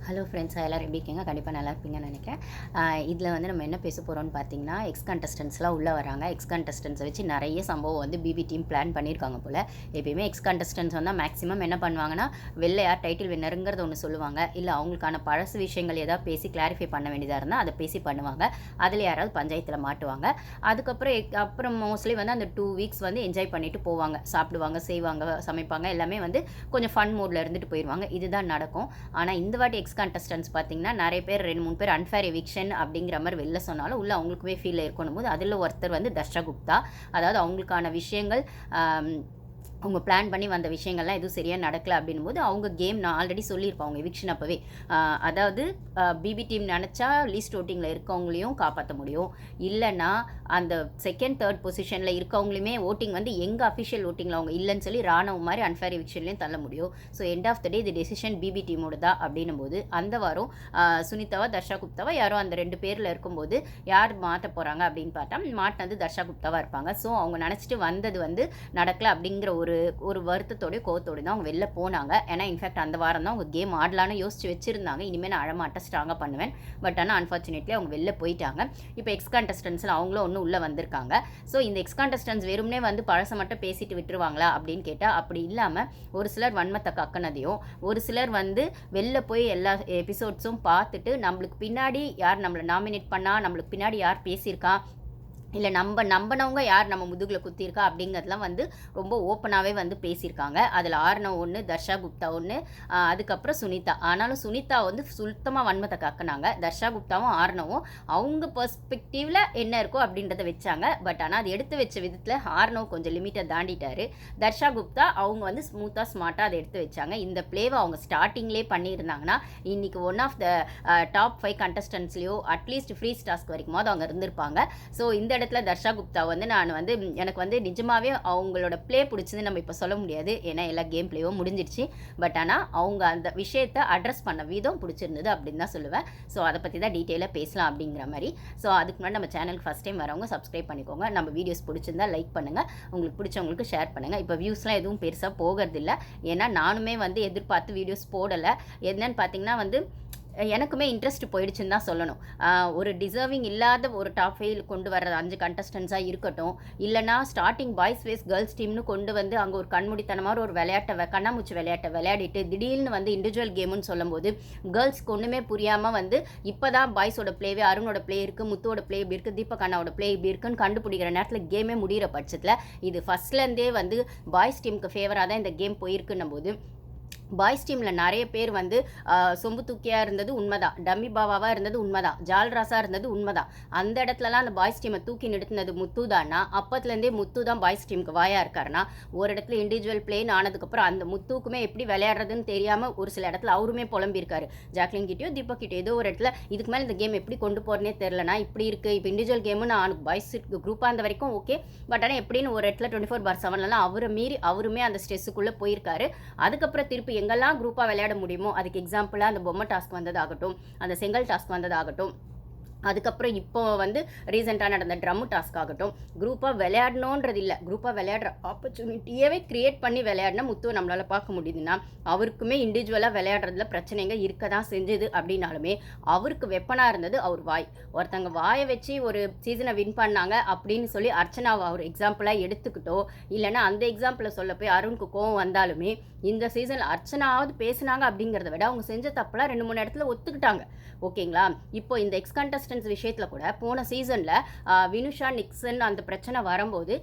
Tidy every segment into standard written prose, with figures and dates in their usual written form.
Hello friends, எல்லோரும் எப்படி இருக்கீங்க? கண்டிப்பாக நல்லா இருப்பீங்கன்னு நினைக்கிறேன். இதில் வந்து நம்ம என்ன பேச போகிறோம்னு பார்த்தீங்கன்னா, எக்ஸ் கண்டஸ்டன்ட்ஸ்லாம் உள்ளே வராங்க. எக்ஸ் கண்டஸ்டன்ட்ஸை வச்சு நிறைய சம்பவம் வந்து பிபி டீம் பிளான் பண்ணியிருக்காங்க போல். எப்பயுமே எக்ஸ் கண்டஸ்டன்ட்ஸ் வந்தால் மேக்ஸிமம் என்ன பண்ணுவாங்கன்னா, வெளில யார் டைட்டில் வின்னருங்கிறத ஒன்று சொல்லுவாங்க. இல்லை அவங்களுக்கான பழசு விஷயங்கள் ஏதாவது பேசி கிளாரிஃபை பண்ண வேண்டியதாக இருந்தால் அதை பேசி பண்ணுவாங்க. அதில் யாராவது பஞ்சாயத்தில் மாட்டுவாங்க. அப்புறம் மோஸ்ட்லி வந்து அந்த 2 வீக்ஸ் வந்து என்ஜாய் பண்ணிட்டு போவாங்க. சாப்பிடுவாங்க, செய்வாங்க, சமைப்பாங்க, எல்லாமே வந்து கொஞ்சம் ஃபன் மூடில் இருந்துட்டு போயிடுவாங்க. இதுதான் நடக்கும். ஆனால் இந்த வாட்டி எக்ஸ் கண்டஸ்டன்ட்ஸ் பார்த்தீங்கன்னா நிறைய பேர் 2-3 பேர் அன்ஃபேர் எவிக்ஷன் அப்படிங்கிற மாதிரி வெளில சொன்னாலும் உள்ள அவங்களுக்குமே ஃபீல் இருக்கணும் போது அதில் ஒருத்தர் வந்து தர்ஷா குப்தா. அதாவது அவங்களுக்கான விஷயங்கள் அவங்க பிளான் பண்ணி வந்த விஷயங்கள்லாம் எதுவும் சரியாக நடக்கலை அப்படின்னும் போது அவங்க கேம் நான் ஆல்ரெடி சொல்லியிருப்பேன் அவங்க எவிக்ஷன் அப்போவே. அதாவது பிபி டீம் நினச்சா லீஸ்ட் ஓட்டிங்கில் இருக்கவங்களையும் காப்பாற்ற முடியும். இல்லைன்னா அந்த செகண்ட் தேர்ட் பொசிஷனில் இருக்கவங்களுமே ஓட்டிங் வந்து எங்கள் அஃபிஷியல் ஓட்டிங்கில் அவங்க இல்லைன்னு சொல்லி ராணுவ மாதிரி அன்ஃபேர் எவிக்ஷன்லேயும் தள்ள முடியும். ஸோ எண்ட் ஆஃப் த டே இது டெசிஷன் பிபி டீமோட தான் அப்படின்னும் போது அந்த வாரம் சுனிதாவா தர்ஷா குப்தாவா யாரோ அந்த 2 பேரில் இருக்கும்போது யார் மாற்ற போகிறாங்க அப்படின்னு பார்த்தா மாட்டினது தர்ஷா குப்தாவாக இருப்பாங்க. ஸோ அவங்க நினச்சிட்டு வந்தது வந்து நடக்கலை அப்படிங்கிற ஒரு வருத்தத்தோடய கோவத்தோடு தான் அவங்க வெளில போனாங்க. ஏன்னா இன்ஃபேக்ட் அந்த வாரம் தான் அவங்க கேம் ஆடலான்னு யோசிச்சு வச்சுருந்தாங்க. இனிமேல் நான் அழமாட்டேன், ஸ்ட்ராங்காக பண்ணுவேன். பட் ஆனால் அன்ஃபார்ச்சுனேட்லி அவங்க வெளில போயிட்டாங்க. இப்போ எக்ஸ் கண்டஸ்டன்ஸில் அவங்களும் ஒன்றும் உள்ளே வந்திருக்காங்க. ஸோ இந்த எக்ஸ் கண்டஸ்டன்ஸ் வெறும்னே வந்து பழசை மட்டும் பேசிட்டு விட்டுருவாங்களா அப்படின்னு கேட்டால் அப்படி இல்லாமல் ஒரு சிலர் வன்மத்தை கக்கினதையும் ஒரு சிலர் வந்து வெளில போய் எல்லா எபிசோட்ஸும் பார்த்துட்டு நம்மளுக்கு பின்னாடி யார் நம்மளை நாமினேட் பண்ணால், நம்மளுக்கு பின்னாடி யார் பேசியிருக்கா, இல்லை நம்பினவங்க யார் நம்ம முதுகில் குத்திருக்கா அப்படிங்கிறதுலாம் வந்து ரொம்ப ஓப்பனாகவே வந்து பேசியிருக்காங்க. அதில் ஆர்னவ் ஒன்று, தர்ஷா குப்தா ஒன்று, அதுக்கப்புறம் சுனிதா. ஆனாலும் சுனிதா வந்து சுத்தமாக வன்மத்தை காக்கினாங்க. தர்ஷா குப்தாவும் ஆர்னவும் அவங்க பெர்ஸ்பெக்டிவில் என்ன இருக்கோ அப்படின்றத வச்சாங்க. பட் ஆனால் அது எடுத்து வச்ச விதத்தில் ஆர்னவ் கொஞ்சம் லிமிட்டை தாண்டிட்டார். தர்ஷா குப்தா அவங்க வந்து ஸ்மூத்தாக ஸ்மார்ட்டாக அதை எடுத்து வச்சாங்க. இந்த பிளேவை அவங்க ஸ்டார்டிங்லேயே பண்ணியிருந்தாங்கன்னா இன்றைக்கி ஒன் ஆஃப் த டாப் 5 கண்டஸ்டன்ட்ஸ்லேயோ அட்லீஸ்ட் ஃப்ரீ டாஸ்க் வரைக்குமாவது அவங்க இருந்திருப்பாங்க. ஸோ இந்த இடத்துல தர்ஷா குப்தா வந்து எனக்கு வந்து நிஜமாவே அவங்களோட பிளே பிடிச்சது நம்ம இப்போ சொல்ல முடியாது. ஏன்னா எல்லா கேம் பிளேவும் முடிஞ்சிடுச்சு. பட் ஆனால் அவங்க அந்த விஷயத்தை அட்ரஸ் பண்ண விதம் பிடிச்சிருந்தது அப்படின்னு தான் சொல்லுவேன். ஸோ அதை பற்றி தான் டீட்டெயிலாக பேசலாம் அப்படிங்கிற மாதிரி. ஸோ அதுக்கு முன்னாடி நம்ம சேனலுக்கு ஃபஸ்ட் டைம் வரவங்க சப்ஸ்கிரைப் பண்ணிக்கோங்க. நம்ம வீடியோஸ் பிடிச்சிருந்தா லைக் பண்ணுங்கள், உங்களுக்கு பிடிச்சவங்களுக்கு ஷேர் பண்ணுங்கள். இப்போ வியூஸ்லாம் எதுவும் பெருசாக போகிறதில்ல. ஏன்னா நானுமே வந்து எதிர்பார்த்து வீடியோஸ் போடலை. என்னன்னு பார்த்தீங்கன்னா வந்து எனக்குமே இன்ட்ரெஸ்ட் போயிடுச்சுன்னு தான் சொல்லணும். ஒரு டிசர்விங் இல்லாத ஒரு டாப் 5 கொண்டு வர 5 கண்டஸ்டன்ஸாக இருக்கட்டும், இல்லைனா ஸ்டார்டிங் பாய்ஸ் வேஸ் கேர்ள்ஸ் டீம்னு கொண்டு வந்து அங்கே ஒரு கண்மூடித்தனமாக ஒரு கண்ணாமூச்சி விளையாட்டை விளையாடிட்டு திடீர்னு வந்து இண்டிவிஜுவல் கேமுன்னு சொல்லும்போது கேர்ள்ஸ்க்கு ஒன்றுமே புரியாமல் வந்து இப்போ தான் பாய்ஸோட பிளேவே, அருணோட பிளே இருக்குது, முத்துவோட பிளே இப்படி இருக்குது, தீபக் அண்ணாவோட பிளே இப்படி இருக்குன்னு கண்டுபிடிக்கிற நேரத்தில் கேமே முடிகிற பட்சத்தில் இது ஃபஸ்ட்லேருந்தே வந்து பாய்ஸ் டீமுக்கு ஃபேவராக தான் இந்த கேம் போயிருக்குன்னும் போது பாய்ஸ் டீமில் நிறைய பேர் வந்து சொம்பு தூக்கியாக இருந்தது உண்மைதான், டம்மி பாவாவாக இருந்தது உண்மைதான், ஜால்ராஸாக இருந்தது உண்மைதான். அந்த இடத்துலலாம் அந்த பாய்ஸ் டீமை தூக்கி நிறுத்தினது முத்து தான்னா அப்பத்துலேருந்தே முத்து தான் பாய்ஸ் டீமுக்கு வாயாக இருக்காருன்னா ஒரு இடத்துல இண்டிவிஜுவல் பிளேன்னு ஆனதுக்கப்புறம் அந்த முத்துக்குமே எப்படி விளையாடுறதுன்னு தெரியாமல் ஒரு சில இடத்துல அவருமே புலம்பியிருக்காரு. ஜாக்லின் கிட்டேயோ தீபக் கிட்டேயோ ஏதோ ஒரு இடத்துல இதுக்கு மேலே இந்த கேம் எப்படி கொண்டு போகிறனே தெரிலனா இப்படி இருக்குது. இப்போ இண்டிவிஜுவல் கேமு நான் பாய்ஸ் குரூப்பாக இருந்த வரைக்கும் ஓகே, பட் ஆனால் எப்படின்னு ஒரு இடத்துல 24/7 அவரை மீறி அவருமே அந்த ஸ்ட்ரெஸ்ஸுக்குள்ளே போயிருக்காரு. அதுக்கப்புறம் திருப்பி எங்கெல்லாம் குரூப்பாக விளையாட முடியுமோ அதுக்கு எக்ஸாம்பிளாக அந்த பொம்மை டாஸ்க் வந்ததாகட்டும், அந்த செங்கல் டாஸ்க் வந்ததாகட்டும், அதுக்கப்புறம் இப்போ வந்து ரீசெண்டாக நடந்த ட்ரம்மு டாஸ்க் ஆகட்டும், குரூப்பாக விளையாடணுன்றது இல்லை, குரூப்பாக விளையாடுற ஆப்பர்ச்சுனிட்டியவே க்ரியேட் பண்ணி விளையாடினா முத்துவை நம்மளால் பார்க்க முடியுதுன்னா அவருக்குமே இண்டிவிஜுவலாக விளையாடுறதுல பிரச்சனைங்க இருக்க தான் செஞ்சுது. அப்படின்னாலுமே அவருக்கு வெப்பனாக இருந்தது அவர் வாய். ஒருத்தங்க வாயை வச்சு ஒரு சீசனை வின் பண்ணாங்க அப்படின்னு சொல்லி அர்ச்சனாவை அவர் எக்ஸாம்பிளாக எடுத்துக்கிட்டோ இல்லைன்னா அந்த எக்ஸாம்பிளை சொல்ல போய் அருணுக்கு கோவம் வந்தாலுமே இந்த சீசனில் அர்ச்சனாவது பேசுனாங்க அப்படிங்கிறத விட அவங்க செஞ்ச தப்பெல்லாம் 2-3 இடத்துல ஒத்துக்கிட்டாங்க. ஓகேங்களா? இப்போ இந்த எக்ஸ் கண்டஸ்டன்ஸ் விஷயத்தில் கூட போன சீசனில் வினுஷா நிக்சன் அந்த பிரச்சனை வரும்போது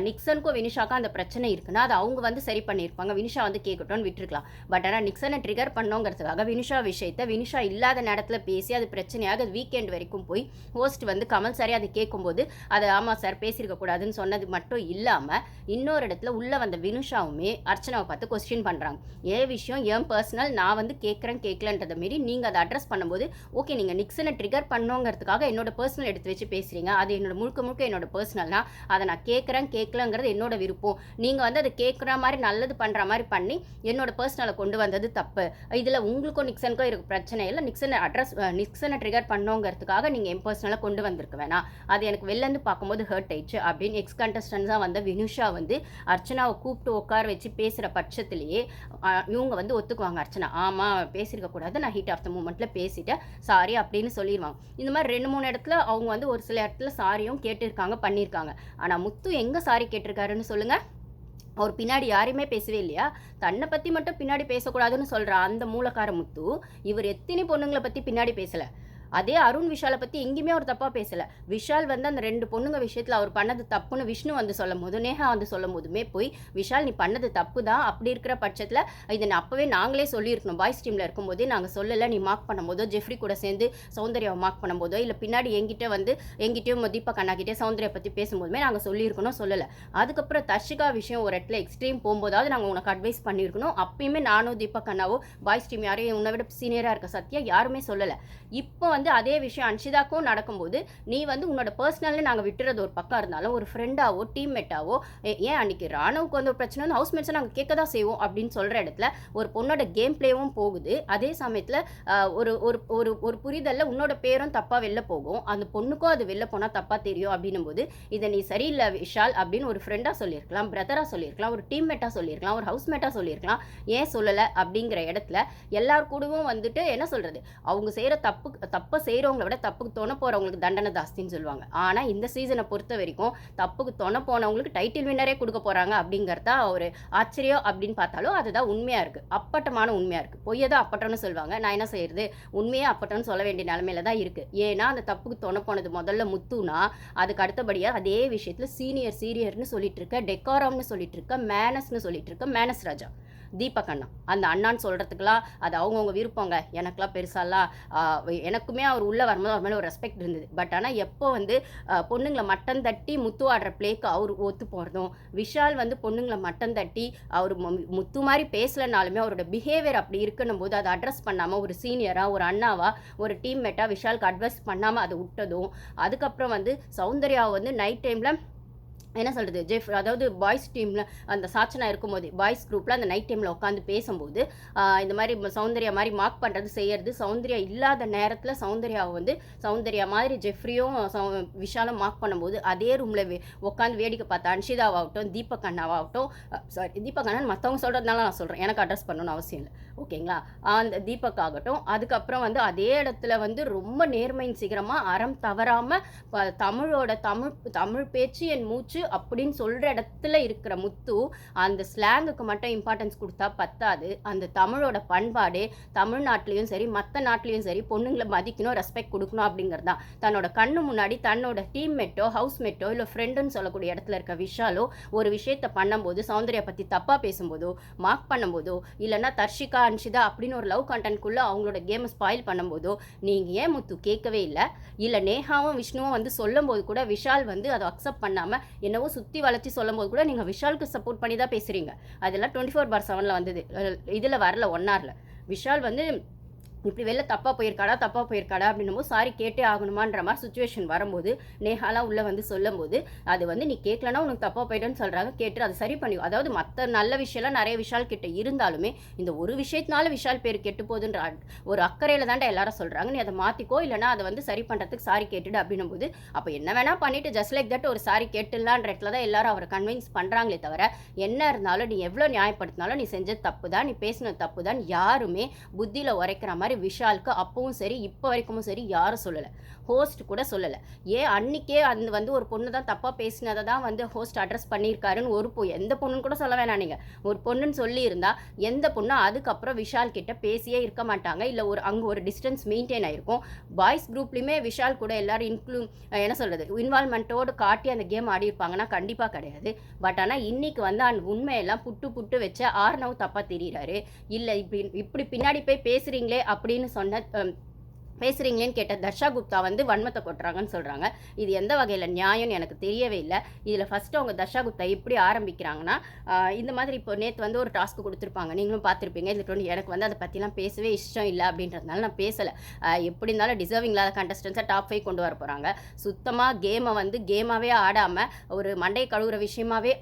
நிக்சனுக்கும் வினுஷாக்கும் அந்த பிரச்சனை இருக்குன்னா அது அவங்க வந்து சரி பண்ணியிருப்பாங்க, வினுஷா வந்து கேட்கட்டும்னு விட்டுருக்கலாம். பட் ஆனால் நிக்சனை ட்ரிகர் பண்ணோங்கிறதுக்காக வினுஷா விஷயத்தை வினுஷா இல்லாத நேரத்தில் பேசி அது பிரச்சனையாக அது வீக்கெண்ட் வரைக்கும் போய் ஹோஸ்ட் வந்து கமல் சாரே அதை கேட்கும்போது அது ஆமாம் சார் பேசியிருக்கக்கூடாதுன்னு சொன்னது மட்டும் இல்லாமல் இன்னொரு இடத்துல உள்ளே வந்த வினுஷாவுமே அர்ச்சனாவை பார்த்து கொஸ்டின் பண்ணுறாங்க. ஏன் விஷயம் ஏன் பர்சனல் நான் வந்து கேட்குறேன் கேட்கலன்றதை மாரி நீங்கள் அதை அட்ரஸ் பண்ணும்போது ஓகே நீங்கள் நிக்சனை ட்ரிகர் பண்ணோங்கிறது பண்ணணுங்கிறதுக்காக என்னோட பர்சனல் எடுத்து வச்சு பேசுகிறீங்க. அது என்னோட முழுக்க முழுக்க என்னோட பர்சனல்னா அதை நான் கேட்குறேன் கேட்கலங்கிறது என்னோட விருப்பம். நீங்கள் வந்து அதை கேட்குற மாதிரி நல்லது பண்ணுற மாதிரி பண்ணி என்னோட பர்சனலை கொண்டு வந்தது தப்பு. இதில் உங்களுக்கும் நிக்சனுக்கும் இருக்க பிரச்சனை இல்லை. நிக்சனை ட்ரிகர் பண்ணோங்கிறதுக்காக நீங்கள் என் பர்சனலை கொண்டு வந்திருக்க வேணாம். அது எனக்கு வெளிலேருந்து பார்க்கும்போது ஹர்ட் ஆயிடுச்சு அப்படின்னு எக்ஸ் கண்டஸ்டன்ஸாக வந்த வினுஷா வந்து அர்ச்சனாவை கூப்பிட்டு உட்கார வச்சு பேசுகிற பட்சத்திலேயே இவங்க வந்து ஒத்துக்குவாங்க. அர்ச்சனா ஆமாம் பேசியிருக்க கூடாது, நான் ஹீட் ஆஃப் த மூமெண்ட்டில் பேசிட்டேன், சாரி அப்படின்னு சொல்லிடுவாங்க. இந்த மாதிரி 2-3 இடத்துல அவங்க வந்து ஒரு சில இடத்துல சாரியும் கேட்டிருக்காங்க, பண்ணியிருக்காங்க. ஆனால் முத்து எங்கே சாரி கேட்டிருக்காருன்னு சொல்லுங்கள்? அவர் பின்னாடி யாரையுமே பேசவே இல்லையா? தன்னை பற்றி மட்டும் பின்னாடி பேசக்கூடாதுன்னு சொல்கிற அந்த மூலக்கார முத்து இவர் எத்தனை பொண்ணுங்களை பற்றி பின்னாடி பேசலை. அதே அருண் விஷாலை பற்றி எங்கேயுமே அவர் தப்பாக பேசலை. விஷால் வந்து அந்த 2 பொண்ணுங்க விஷயத்தில் அவர் பண்ணது தப்புன்னு விஷ்ணு வந்து சொல்லும் போது, நேஹா வந்து சொல்லும் போதுமே போய் விஷால் நீ பண்ணது தப்பு தான், அப்படி இருக்கிற பட்சத்தில் இதை அப்போவே நாங்களே சொல்லியிருக்கணும். பாய்ஸ் டீமில் இருக்கும்போதே நாங்கள் சொல்லலை. நீ மார்க் பண்ணும்போதோ ஜெஃப்ரி கூட சேர்ந்து சௌந்தர்யாவை மார்க் பண்ணும்போதோ இல்லை பின்னாடி எங்கிட்டையும் தீபக் அண்ணாக்கிட்டே சௌந்தர்யா பற்றி பேசும்போதுமே நாங்கள் சொல்லியிருக்கணும், சொல்லலை. அதுக்கப்புறம் தர்ஷிகா விஷயம் ஒரு இடத்துல எக்ஸ்ட்ரீம் போகும்போதாவது நாங்கள் உனக்கு அட்வைஸ் பண்ணியிருக்கணும். அப்பயுமே நானும் தீபக் அண்ணாவோ பாய்ஸ் டீம் யாரையும் உன்னை விட சீனியராக இருக்க சத்யா யாருமே சொல்லலை. இப்போ வந்து அதே விஷயம் அன்ஷிதாக்கும் நடக்கும்போது நீ வந்து உன்னோட பர்சனல்னு நாங்கள் விட்டுறது ஒரு பக்கம் இருந்தாலும் ஒரு ஃப்ரெண்டாவோ டீம்மேட்டாவோ ஏன் அன்றைக்கி ராணுவுக்கு வந்து ஒரு பிரச்சனை வந்து ஹவுஸ்மேட்ஸை நாங்கள் கேட்க தான் செய்வோம் அப்படின்னு சொல்கிற இடத்துல ஒரு பொண்ணோட கேம் பிளேவும் போகுது. அதே சமயத்தில் ஒரு ஒரு ஒரு ஒரு புரிதலில் உன்னோட பேரும் தப்பாக வெளில போகும். அந்த பொண்ணுக்கும் அது வெளில போனால் தப்பாக தெரியும் அப்படின்னும் போது இதை நீ சரியில்லை விஷால் அப்படின்னு ஒரு ஃப்ரெண்டாக சொல்லியிருக்கலாம், பிரதராக சொல்லியிருக்கலாம், ஒரு டீம்மேட்டாக சொல்லியிருக்கலாம், ஒரு ஹவுஸ்மேட்டாக சொல்லியிருக்கலாம். ஏன் சொல்லலை அப்படிங்கிற இடத்துல எல்லார் கூடவும் வந்துட்டு என்ன சொல்கிறது, அவங்க செய்கிற தப்பை செய்கிறவங்கள விட தப்புக்கு தொண போகிறவங்களுக்கு தண்டனை ஜாஸ்தின்னு சொல்லுவாங்க. ஆனால் இந்த சீசனை பொறுத்த வரைக்கும் தப்புக்கு தொண போனவங்களுக்கு டைட்டில் வின்னரே கொடுக்க போகிறாங்க அப்படிங்கிறதா ஒரு ஆச்சரியம் அப்படின்னு பார்த்தாலும் அதுதான் உண்மையாக இருக்குது. அப்பட்டமான உண்மையாக இருக்குது. பொய்யை தான் அப்பட்டம்னு சொல்லுவாங்க. நான் என்ன செய்கிறது, உண்மையே அப்பட்டம்னு சொல்ல வேண்டிய நிலமையில தான் இருக்குது. ஏன்னா அந்த தப்புக்கு தொண போனது முதல்ல முத்துனா அதுக்கு அடுத்தபடியாக அதே விஷயத்தில் சீனியர்னு சொல்லிட்டு இருக்க, டெக்காரம்னு சொல்லிட்டு இருக்க, மேனஸ்னு சொல்லிட்டு இருக்க மேனஸ் ராஜா தீபக் அண்ணா. அந்த அண்ணான்னு சொல்கிறதுக்கெலாம் அது அவங்கவுங்க விருப்பங்க. எனக்கெலாம் பெருசாலாம் எனக்குமே அவர் உள்ளே வரும்போது அவர் மேலே ஒரு ரெஸ்பெக்ட் இருந்தது. பட் ஆனால் எப்போ வந்து பொண்ணுங்களை மட்டன் தட்டி முத்து ஆடுற பிளேக்கு அவர் ஒத்து போகிறதும், விஷால் வந்து பொண்ணுங்களை மட்டன் தட்டி அவர் முத்து மாதிரி பேசலைனாலுமே அவரோட பிஹேவியர் அப்படி இருக்கணும் போது அதை அட்ரஸ் பண்ணாமல் ஒரு சீனியராக ஒரு அண்ணாவா ஒரு டீம்மேட்டாக விஷாலுக்கு அட்வைஸ் பண்ணாமல் அதை விட்டதும், அதுக்கப்புறம் வந்து சௌந்தர்யாவை வந்து நைட் டைமில் என்ன சொல்கிறது அதாவது பாய்ஸ் டீமில் அந்த சாச்சனா இருக்கும்போது பாய்ஸ் குரூப்பில் அந்த நைட் டைமில் உட்காந்து பேசும்போது இந்த மாதிரி சௌந்தர்யா மாதிரி மார்க் பண்ணுறது செய்கிறது, சௌந்தர்யா இல்லாத நேரத்தில் சௌந்தர்யாவை வந்து சௌந்தர்யா மாதிரி ஜெஃப்ரியும் விஷாலும் மார்க் பண்ணும்போது அதே ரூமில் உட்காந்து வேடிக்கை பார்த்த அன்ஷிதாவாகட்டும் தீபக் அண்ணாவாகட்டும், தீபக் அண்ணன் மற்றவங்க சொல்கிறதுனால நான் சொல்கிறேன், எனக்கு அட்ரஸ் பண்ணணும்னு அவசியம் இல்லை, ஓகேங்களா? அந்த தீபக் ஆகட்டும், அதுக்கப்புறம் வந்து அதே இடத்துல வந்து ரொம்ப நேர்மையின் சீக்கிரமாக அறம் தவறாமல் தமிழ் பேச்சு என் மூச்சு அப்படின்னு சொல்கிற இடத்துல இருக்கிற முத்து அந்த ஸ்லாங்குக்கு மட்டும் இம்பார்ட்டன்ஸ் கொடுத்தா பத்தாது. அந்த தமிழோட பண்பாடு தமிழ்நாட்டிலையும் சரி மற்ற நாட்டிலையும் சரி பொண்ணுங்களை மதிக்கணும், ரெஸ்பெக்ட் கொடுக்கணும் அப்படிங்கிறது தான். தன்னோட கண்ணு முன்னாடி தன்னோட டீம்மேட்டோ ஹவுஸ்மேட்டோ இல்லை ஃப்ரெண்டுன்னு சொல்லக்கூடிய இடத்துல இருக்க விஷாலோ ஒரு விஷயத்தை பண்ணும்போது சௌந்தர்யா பற்றி தப்பாக பேசும்போதோ மார்க் பண்ணும்போதோ இல்லைன்னா தர்ஷிகா அன்ஷிதா அப்படின்னு ஒரு லவ் கண்டென்ட்குள்ளே அவங்களோட கேமை ஸ்பாயில் பண்ணும்போதோ நீங்கள் ஏன் முத்து கேட்கவே இல்லை நேஹாவும் விஷ்ணுவும் வந்து சொல்லும் போது கூட விஷால் வந்து அதை அக்செப்ட் பண்ணாமல் என்னவோ சுற்றி வளர்ச்சி சொல்லும் போது கூட நீங்கள் விஷாலுக்கு சப்போர்ட் பண்ணி தான் பேசுகிறீங்க. அதெல்லாம் 24/7 வந்தது, இதில் வரல 1 hourல. விஷால் வந்து இப்படி வெளில தப்பாக போயிருக்காடா அப்படின்னும் போது சாரி கேட்டே ஆகணுமான்ற மாதிரி சுச்சுவேஷன் வரும்போது நேஹாலாம் உள்ளே வந்து சொல்லும் போது அது வந்து நீ கேட்கலன்னா உனக்கு தப்பாக போயிட்டேன்னு சொல்கிறாங்க, கேட்டு அதை சரி பண்ணி அதாவது மற்ற நல்ல விஷயம்லாம் நிறைய விஷால் கிட்ட இருந்தாலுமே இந்த ஒரு விஷயத்தினால விஷால் பேர் கெட்டு போகுதுன்ற ஒரு அக்கறையில் தாண்டா எல்லாரும் சொல்கிறாங்க, நீ அதை மாற்றிக்கோ இல்லைனா அதை வந்து சரி பண்ணுறதுக்கு சாரி கேட்டுடு அப்படின்னும் போது அப்போ என்ன வேணால் பண்ணிவிட்டு ஜஸ்ட் லைக் தட் ஒரு சாரி கேட்டுடலான்ற இடத்துல தான் எல்லாரும் அவரை கன்வின்ஸ் பண்ணுறாங்களே தவிர என்ன இருந்தாலும் நீ எவ்வளோ நியாயப்படுத்தினாலும் நீ செஞ்சது தப்பு தான், நீ பேசினது தப்பு தான் யாருமே புத்தியில் உரைக்கிற மாதிரி விஷாலுக்கு அப்பவும் சரி இப்போ வரைக்கும் சரி யாரும் சொல்லலை, ஹோஸ்ட் கூட சொல்லலை. ஏன் அன்றைக்கே அந்த வந்து ஒரு பொண்ணு தான் தப்பாக பேசினதை தான் வந்து ஹோஸ்ட் அட்ரஸ் பண்ணியிருக்காருன்னு எந்த பொண்ணுன்னு கூட சொல்ல வேணாம். நீங்கள் ஒரு பொண்ணுன்னு சொல்லியிருந்தா எந்த பொண்ணும் அதுக்கப்புறம் விஷால் கிட்ட பேசியே இருக்க மாட்டாங்க, இல்லை அங்கே ஒரு டிஸ்டன்ஸ் மெயின்டைன் ஆகிருக்கும். பாய்ஸ் குரூப்லேயுமே விஷால் கூட எல்லோரும் என்ன சொல்கிறது இன்வால்மெண்ட்டோடு காட்டி அந்த கேம் ஆடி இருப்பாங்கன்னா கண்டிப்பாக கிடையாது. பட் ஆனால் இன்றைக்கி வந்து அந்த உண்மையெல்லாம் புட்டு வச்ச ஆர்னவ் தப்பாக தெரிகிறாரு, இல்லை இப்படி பின்னாடி போய் பேசுகிறீங்களே அப்படின்னு சொன்ன பேசுகிறீங்களேன்னு கேட்ட தர்ஷா குப்தா வந்து வன்மத்தை கொட்டுறாங்கன்னு சொல்கிறாங்க. இது எந்த வகையில் நியாயம்னு எனக்கு தெரியவே இல்லை. இதில் ஃபஸ்ட்டு அவங்க தர்ஷா குப்தா எப்படி ஆரம்பிக்கிறாங்கன்னா, இந்த மாதிரி இப்போ நேற்று வந்து ஒரு டாஸ்க்கு கொடுத்துருப்பாங்க, நீங்களும் பார்த்துருப்பீங்க. இதில் எனக்கு வந்து அதை பற்றிலாம் பேசவே இஷ்டம் இல்லை அப்படின்றதுனால நான் பேசலை. எப்படி இருந்தாலும் டிசர்விங் இல்லாத கண்டஸ்டன்ஸை டாப் 5 கொண்டு வர போகிறாங்க. சுத்தமாக கேமை வந்து கேமாகவே ஆடாமல் ஒரு மண்டையை கழுவுற விஷயமாகவே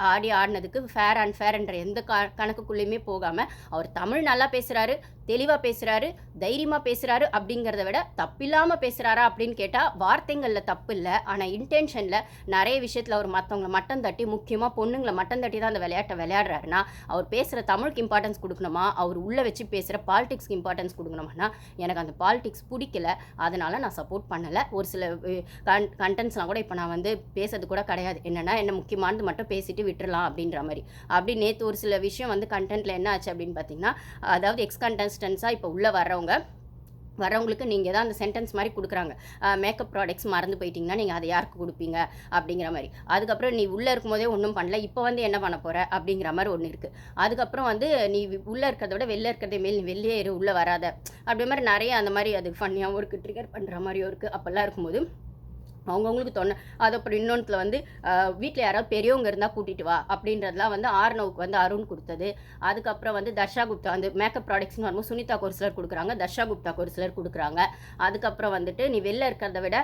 ஆடினதுக்கு ஃபேர் அண்ட் ஃபேர்ன்ற எந்த கணக்குக்குள்ளேயுமே போகாமல் அவர் தமிழ் நல்லா பேசுகிறாரு, தெளிவாக பேசுகிறாரு, தைரியமாக பேசுகிறாரு அப்படிங்கிறத விட தப்பில்லாமல் பேசுகிறாரா அப்படின்னு கேட்டால் வார்த்தைங்களில் தப்பு இல்லை. ஆனால் இன்டென்ஷனில் நிறைய விஷயத்தில் அவர் மற்றவங்களை மட்டம் தட்டி, முக்கியமாக பொண்ணுங்களை மட்டம் தட்டி தான் அந்த விளையாட்டை விளையாடுறாருன்னா, அவர் பேசுகிற தமிழுக்கு இம்பார்ட்டன்ஸ் கொடுக்கணுமா, அவர் உள்ளே வச்சு பேசுகிற பாலிடிக்ஸ்க்கு இம்பார்ட்டன்ஸ் கொடுக்கணுமானா எனக்கு அந்த பாலிடிக்ஸ் பிடிக்கல. அதனால் நான் சப்போர்ட் பண்ணலை. ஒரு சில கண்டென்ட்ஸ்லாம் கூட இப்போ நான் வந்து பேசுறது கூட கிடையாது. என்னென்னா என்ன முக்கியமானது மட்டும் பேசிட்டு விட்டுறலாம் அப்படின்ற மாதிரி. அப்படி நேற்று ஒரு சில விஷயம் வந்து கண்டென்ட்டில் என்ன ஆச்சு அப்படின்னு பார்த்தீங்கன்னா, அதாவது எக்ஸ் கண்டஸ்டன்ஸாக இப்போ உள்ளே வரவங்களுக்கு நீங்கள் தான் அந்த சென்டென்ஸ் மாதிரி கொடுக்குறாங்க. மேக்கப் ப்ராடக்ட்ஸ் மறந்து போயிட்டீங்கன்னா நீங்கள் அதை யாருக்கு கொடுப்பீங்க அப்படிங்கிற மாதிரி. அதுக்கப்புறம் நீ உள்ளே இருக்கும்போதே ஒன்றும் பண்ணல, இப்போ வந்து என்ன பண்ண போகிற அப்படிங்கிற மாதிரி ஒன்று இருக்குது. அதுக்கப்புறம் வந்து நீ உள்ளே இருக்கிறத விட வெளில இருக்கிறதே மேல் நீ வெளியே இரு, உள்ளே வராத அப்படி மாதிரி நிறைய அந்த மாதிரி அது ஃபன்னியாகவும் இருக்குது, ட்ரிகர் பண்ணுற மாதிரியும் இருக்குது. அப்போல்லாம் இருக்கும்போது அவங்கவுங்களுக்கு தோணு. அது அப்புறம் இன்னொன்றுல வந்து வீட்டில் யாராவது பெரியவங்க இருந்தால் கூட்டிகிட்டு வா அப்படின்றதுலாம் வந்து ஆர்னவுக்கு வந்து அருண் கொடுத்தது. அதுக்கப்புறம் வந்து தர்ஷா குப்தா வந்து மேக்கப் ப்ராடக்ட்ஸ்னு வரும்போது சுனிதாக்கு ஒரு சிலர் கொடுக்குறாங்க, தர்ஷா குப்தாக்கு ஒரு சிலர் கொடுக்குறாங்க. அதுக்கப்புறம் வந்துட்டு நீ வெளில இருக்கிறத விட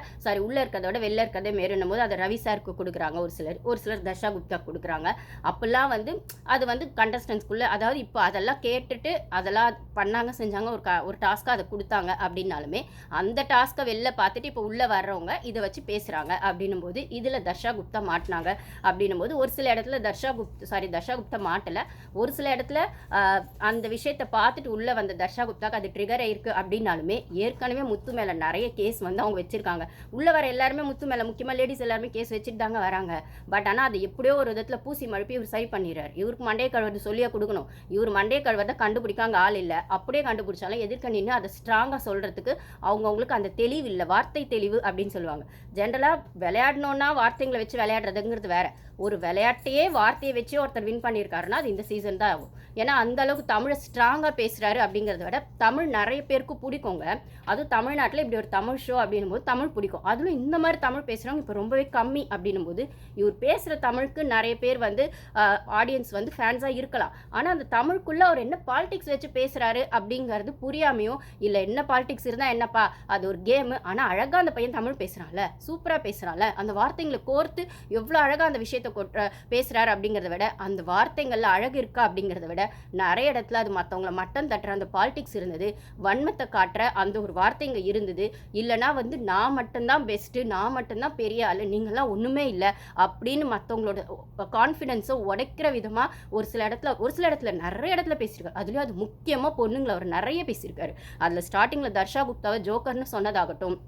உள்ளே இருக்கிறத விட வெளில இருக்கிறதே மேறுன்னும் போது அதை ரவி சாருக்கு கொடுக்குறாங்க ஒரு சிலர் தர்ஷா குப்தாக்கு கொடுக்குறாங்க. அப்போல்லாம் வந்து அது வந்து கண்டஸ்டன்ஸ்குள்ளே, அதாவது இப்போ அதெல்லாம் கேட்டுட்டு அதெல்லாம் பண்ணாங்க செஞ்சாங்க, ஒரு டாஸ்க்காக அதை கொடுத்தாங்க அப்படின்னாலுமே அந்த டாஸ்க்கை வெளில பார்த்துட்டு இப்போ உள்ளே வர்றவங்க இதை வச்சு பேசுகிறாங்க அப்படின்னும் போது இதில் தர்ஷா குப்தா மாட்டினாங்க அப்படின்னும் போது ஒரு சில இடத்துல தர்ஷா குப்தா மாட்டலை. ஒரு சில இடத்துல அந்த விஷயத்தை பார்த்துட்டு உள்ளே வந்த தர்ஷா குப்தாக்கு அது ட்ரிகர் ஆயிருக்கு அப்படின்னாலுமே ஏற்கனவே முத்து மேலே நிறைய கேஸ் வந்து அவங்க வச்சுருக்காங்க. உள்ளே வர எல்லாருமே முத்து மேலே, முக்கியமாக லேடிஸ் எல்லாருமே கேஸ் வச்சுட்டு தாங்க வராங்க. பட் ஆனால் அது எப்படியோ ஒரு விதத்தில் பூசி மழுப்பி இவர் சரி பண்ணிடுறாரு. இவருக்கு மண்டையை கழுவது சொல்லியே கொடுக்கணும். இவர் மண்டையை கழுவதை கண்டுபிடிக்க அங்கே ஆள் இல்லை. அப்படியே கண்டுபிடிச்சாலும் எதிர்க்க நின்று அதை ஸ்ட்ராங்காக சொல்கிறதுக்கு அவங்கவுங்களுக்கு அந்த தெளிவு இல்லை, வார்த்தை தெளிவு அப்படின்னு சொல்லுவாங்க. ஜென்ரலாக விளையாடணுன்னா வார்த்தைங்களை வச்சு விளையாடுறதுங்கிறது வேற. ஒரு விளையாட்டையே வார்த்தையை வச்சு ஒருத்தர் வின் பண்ணியிருக்காருன்னா அது இந்த சீசன் தான் ஆகும். ஏன்னா அந்த அளவுக்கு தமிழை ஸ்ட்ராங்காக பேசுகிறாரு அப்படிங்கிறத விட தமிழ் நிறைய பேருக்கு பிடிக்குங்க. அதுவும் தமிழ்நாட்டில் இப்படி ஒரு தமிழ் ஷோ அப்படின்னும் போது தமிழ் பிடிக்கும். அதிலும் இந்த மாதிரி தமிழ் பேசுகிறவங்க இப்போ ரொம்பவே கம்மி அப்படின்னும் போது இவர் பேசுகிற தமிழுக்கு நிறைய பேர் வந்து ஆடியன்ஸ் வந்து ஃபேன்ஸாக இருக்கலாம். ஆனால் அந்த தமிழுக்குள்ளே அவர் என்ன பாலிடிக்ஸ் வச்சு பேசுகிறாரு அப்படிங்கிறது புரியாமையும், இல்லை என்ன பாலிடிக்ஸ் இருந்தால் என்னப்பா அது ஒரு கேமு, ஆனால் அழகாக அந்த பையன் தமிழ் பேசுகிறான்ல, சூப்பராக பேசுகிறான்ல, அந்த வார்த்தைங்களை கோர்த்து எவ்வளோ அழகாக அந்த விஷயத்தை பேசுகிறாரு அப்படிங்கிறத விட அந்த வார்த்தைகளில் அழகு இருக்கா அப்படிங்கிறத விட நிறைய இடத்துல அது மற்றவங்களை மட்டம் தட்டுற அந்த பாலிடிக்ஸ் இருந்தது, வன்மத்தை காட்டுற அந்த ஒரு வார்த்தைங்க இருந்தது. இல்லைனா வந்து நான் மட்டும்தான் பெஸ்ட்டு, நான் மட்டும்தான் பெரிய ஆள், நீங்களாம் ஒன்றுமே இல்லை அப்படின்னு மற்றவங்களோட கான்ஃபிடென்ஸை உடைக்கிற விதமாக ஒரு சில இடத்துல நிறைய இடத்துல பேசியிருக்காரு. அதுலேயும் அது முக்கியமாக பொண்ணுங்களை அவர் நிறைய பேசியிருக்காரு. அதில் ஸ்டார்டிங்கில் தர்ஷா குப்தாவை ஜோக்கர்னு சொன்னதாகட்டும்,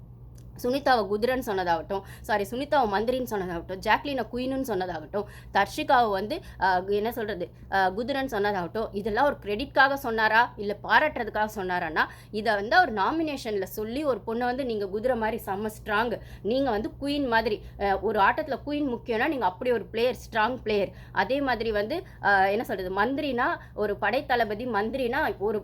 சுனிதாவை குதிரன்னு சொன்னதாகட்டும், சுனிதாவை மந்திரின்னு சொன்னதாகட்டும், ஜாக்லினை குயின்னு சொன்னதாகட்டும், தர்ஷிகாவை வந்து என்ன சொல்கிறது குதிரன்னு சொன்னதாகட்டும், இதெல்லாம் ஒரு கிரெடிட்காக சொன்னாரா இல்லை பாராட்டுறதுக்காக சொன்னாரான்னா, இதை வந்து அவர் நாமினேஷனில் சொல்லி ஒரு பொண்ணை வந்து நீங்கள் குதிரை மாதிரி செம்ம ஸ்ட்ராங், நீங்கள் வந்து குயின் மாதிரி, ஒரு ஆட்டத்தில் குயின் முக்கியம்னா நீங்கள் அப்படி ஒரு பிளேயர், ஸ்ட்ராங் பிளேயர். அதே மாதிரி வந்து என்ன சொல்கிறது மந்திரினா ஒரு படைத்தளபதி, மந்திரினா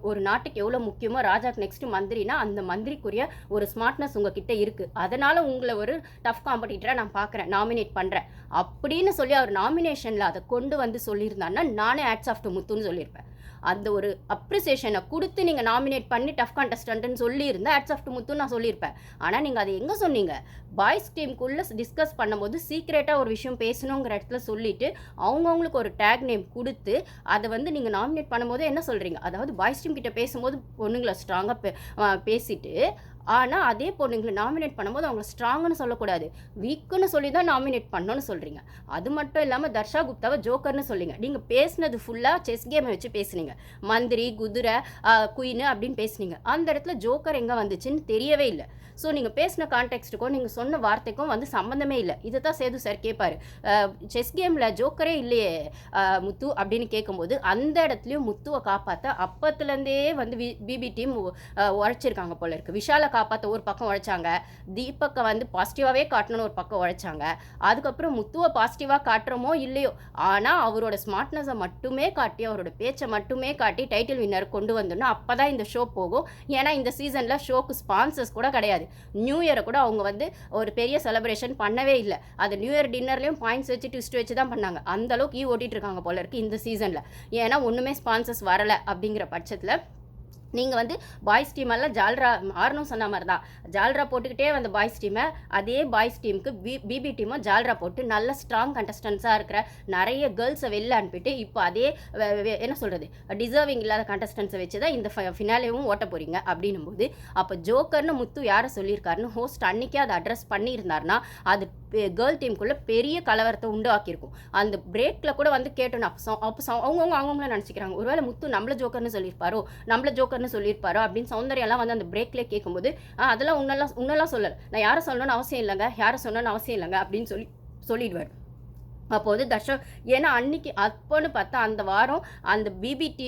ஒரு நாட்டுக்கு எவ்வளோ முக்கியமோ, ராஜாக்கு நெக்ஸ்ட்டு மந்திரினா அந்த மந்திரிக்குரிய ஒரு ஸ்மார்ட்னஸ் உங்ககிட்ட இருக்குது, அதனால உங்களை ஒரு டஃப் காம்படிட்டரா நான் பார்க்குறேன், நாமினேட் பண்ணுறேன் அப்படின்னு சொல்லி அவர் நாமினேஷனில் அதை கொண்டு வந்து சொல்லியிருந்தாருன்னா நானே ஹேட்ஸ் ஆஃப் டு முத்துன்னு சொல்லியிருப்பேன். அந்த ஒரு அப்ரிசியேஷனை கொடுத்து நீங்கள் நாமினேட் பண்ணி டஃப் கண்டஸ்டன்ட்னு சொல்லியிருந்தா ஹேட்ஸ் ஆஃப் டு முத்துன்னு நான் சொல்லியிருப்பேன். ஆனால் நீங்கள் அதை எங்கே சொன்னீங்க? பாய்ஸ் டீமுக்குள்ளே டிஸ்கஸ் பண்ணும்போது சீக்ரெட்டாக ஒரு விஷயம் பேசணுங்கிற இடத்துல சொல்லிவிட்டு அவங்கவுங்களுக்கு ஒரு டேக் நேம் கொடுத்து அதை வந்து நீங்கள் நாமினேட் பண்ணும்போது என்ன சொல்கிறீங்க? அதாவது பாய்ஸ் டீம் கிட்ட பேசும்போது பொண்ணுங்களை ஸ்ட்ராங்காக பேசிட்டு, ஆனால் அதே பொண்ணுங்களை நாமினேட் பண்ணும்போது அவங்கள ஸ்ட்ராங்குன்னு சொல்லக்கூடாது, வீக்குன்னு சொல்லி தான் நாமினேட் பண்ணணும்னு சொல்கிறீங்க. அது மட்டும் இல்லாமல் தர்ஷா குப்தாவை ஜோக்கர்னு சொல்லிங்க. நீங்கள் பேசினது ஃபுல்லாக செஸ் கேமை வச்சு பேசுனீங்க, மந்திரி குதிரை குயின்னு அப்படின்னு பேசுனீங்க. அந்த இடத்துல ஜோக்கர் எங்கே வந்துச்சுன்னு தெரியவே இல்லை. ஸோ நீங்கள் பேசின கான்டெக்ஸ்ட்டுக்கும் நீங்கள் சொன்ன வார்த்தைக்கும் வந்து சம்மந்தமே இல்லை. இதை தான் சேது சார் கேட்பார், செஸ் கேமில் ஜோக்கரே இல்லையே முத்து அப்படின்னு கேட்கும்போது அந்த இடத்துலையும் முத்துவை காப்பாற்ற அப்பத்துலேருந்தே வந்து பிபி டீம் உழைச்சிருக்காங்க போல இருக்குது. விஷாலை காப்பாற்ற ஒரு பக்கம் உழைச்சாங்க, தீபக்கை வந்து பாசிட்டிவாகவே காட்டணும்னு ஒரு பக்கம் உழைச்சாங்க. அதுக்கப்புறம் முத்துவை பாசிட்டிவாக காட்டுறோமோ இல்லையோ, ஆனால் அவரோட ஸ்மார்ட்னஸை மட்டுமே காட்டி, அவரோட பேச்சை மட்டுமே காட்டி டைட்டில் வின்னர் கொண்டு வந்துடணும். அப்போ தான் இந்த ஷோ போகும். ஏன்னா இந்த சீசனில் ஷோக்கு ஸ்பான்சர்ஸ் கூட கிடையாது. நியூ இயரை கூட அவங்க வந்து ஒரு பெரிய செலிப்ரேஷன் பண்ணவே இல்லை. அது நியூ இயர் டின்னர்லேயும் பாயிண்ட்ஸ் வச்சு ட்விஸ்ட் வச்சு தான் பண்ணாங்க. அந்த அளவுக்கு ஓட்டிகிட்டு இருக்காங்க போல இருக்குது இந்த சீசனில். ஏன்னா ஒன்றுமே ஸ்பான்சர்ஸ் வரலை அப்படிங்கிற பட்சத்தில் நீங்கள் வந்து பாய்ஸ் டீம் எல்லாம் ஜால்ரா ஆரணும் சொன்ன மாதிரி தான் ஜால்ரா போட்டுக்கிட்டே வந்த பாய்ஸ் டீமை அதே பாய்ஸ் டீமுக்கு பிபி டீமும் ஜால்ரா போட்டு நல்ல ஸ்ட்ராங் கண்டஸ்டன்ஸாக இருக்கிற நிறைய கேர்ள்ஸை வெளில அனுப்பிட்டு இப்போ அதே என்ன சொல்கிறது டிசர்விங் இல்லாத கண்டஸ்டன்ஸை வச்சு தான் இந்த ஃபினாலேவும் ஓட்ட போகிறீங்க அப்படின்னும் போது அப்போ ஜோக்கர்னு முத்து யாரை சொல்லியிருக்காருன்னு ஹோஸ்ட் அன்றைக்கே அதை அட்ரஸ் பண்ணியிருந்தாருன்னா அது கேர்ள் டீமுக்குள்ளே பெரிய கலவரத்தை உண்டாக்கியிருக்கும். அந்த பிரேக்கில் கூட வந்து கேட்டோன்னு அப்போ அவங்கவுங்கள நினச்சிக்கிறாங்க, ஒருவேளை முத்து நம்மள ஜோக்கர்னு சொல்லியிருப்பாரோ அப்படின்னு சௌந்தர்யெல்லாம் வந்து அந்த பிரேக்லேயே கேட்கும்போது அதெல்லாம் உன்னெல்லாம் சொல்லலை, நான் யாரை சொல்லணும்னு அவசியம் இல்லைங்க அப்படின்னு சொல்லிடுவார். அப்போ வந்து தர்ஷன் ஏன்னா அன்னைக்கு அப்போன்னு பார்த்தா அந்த வாரம் அந்த பிபிடி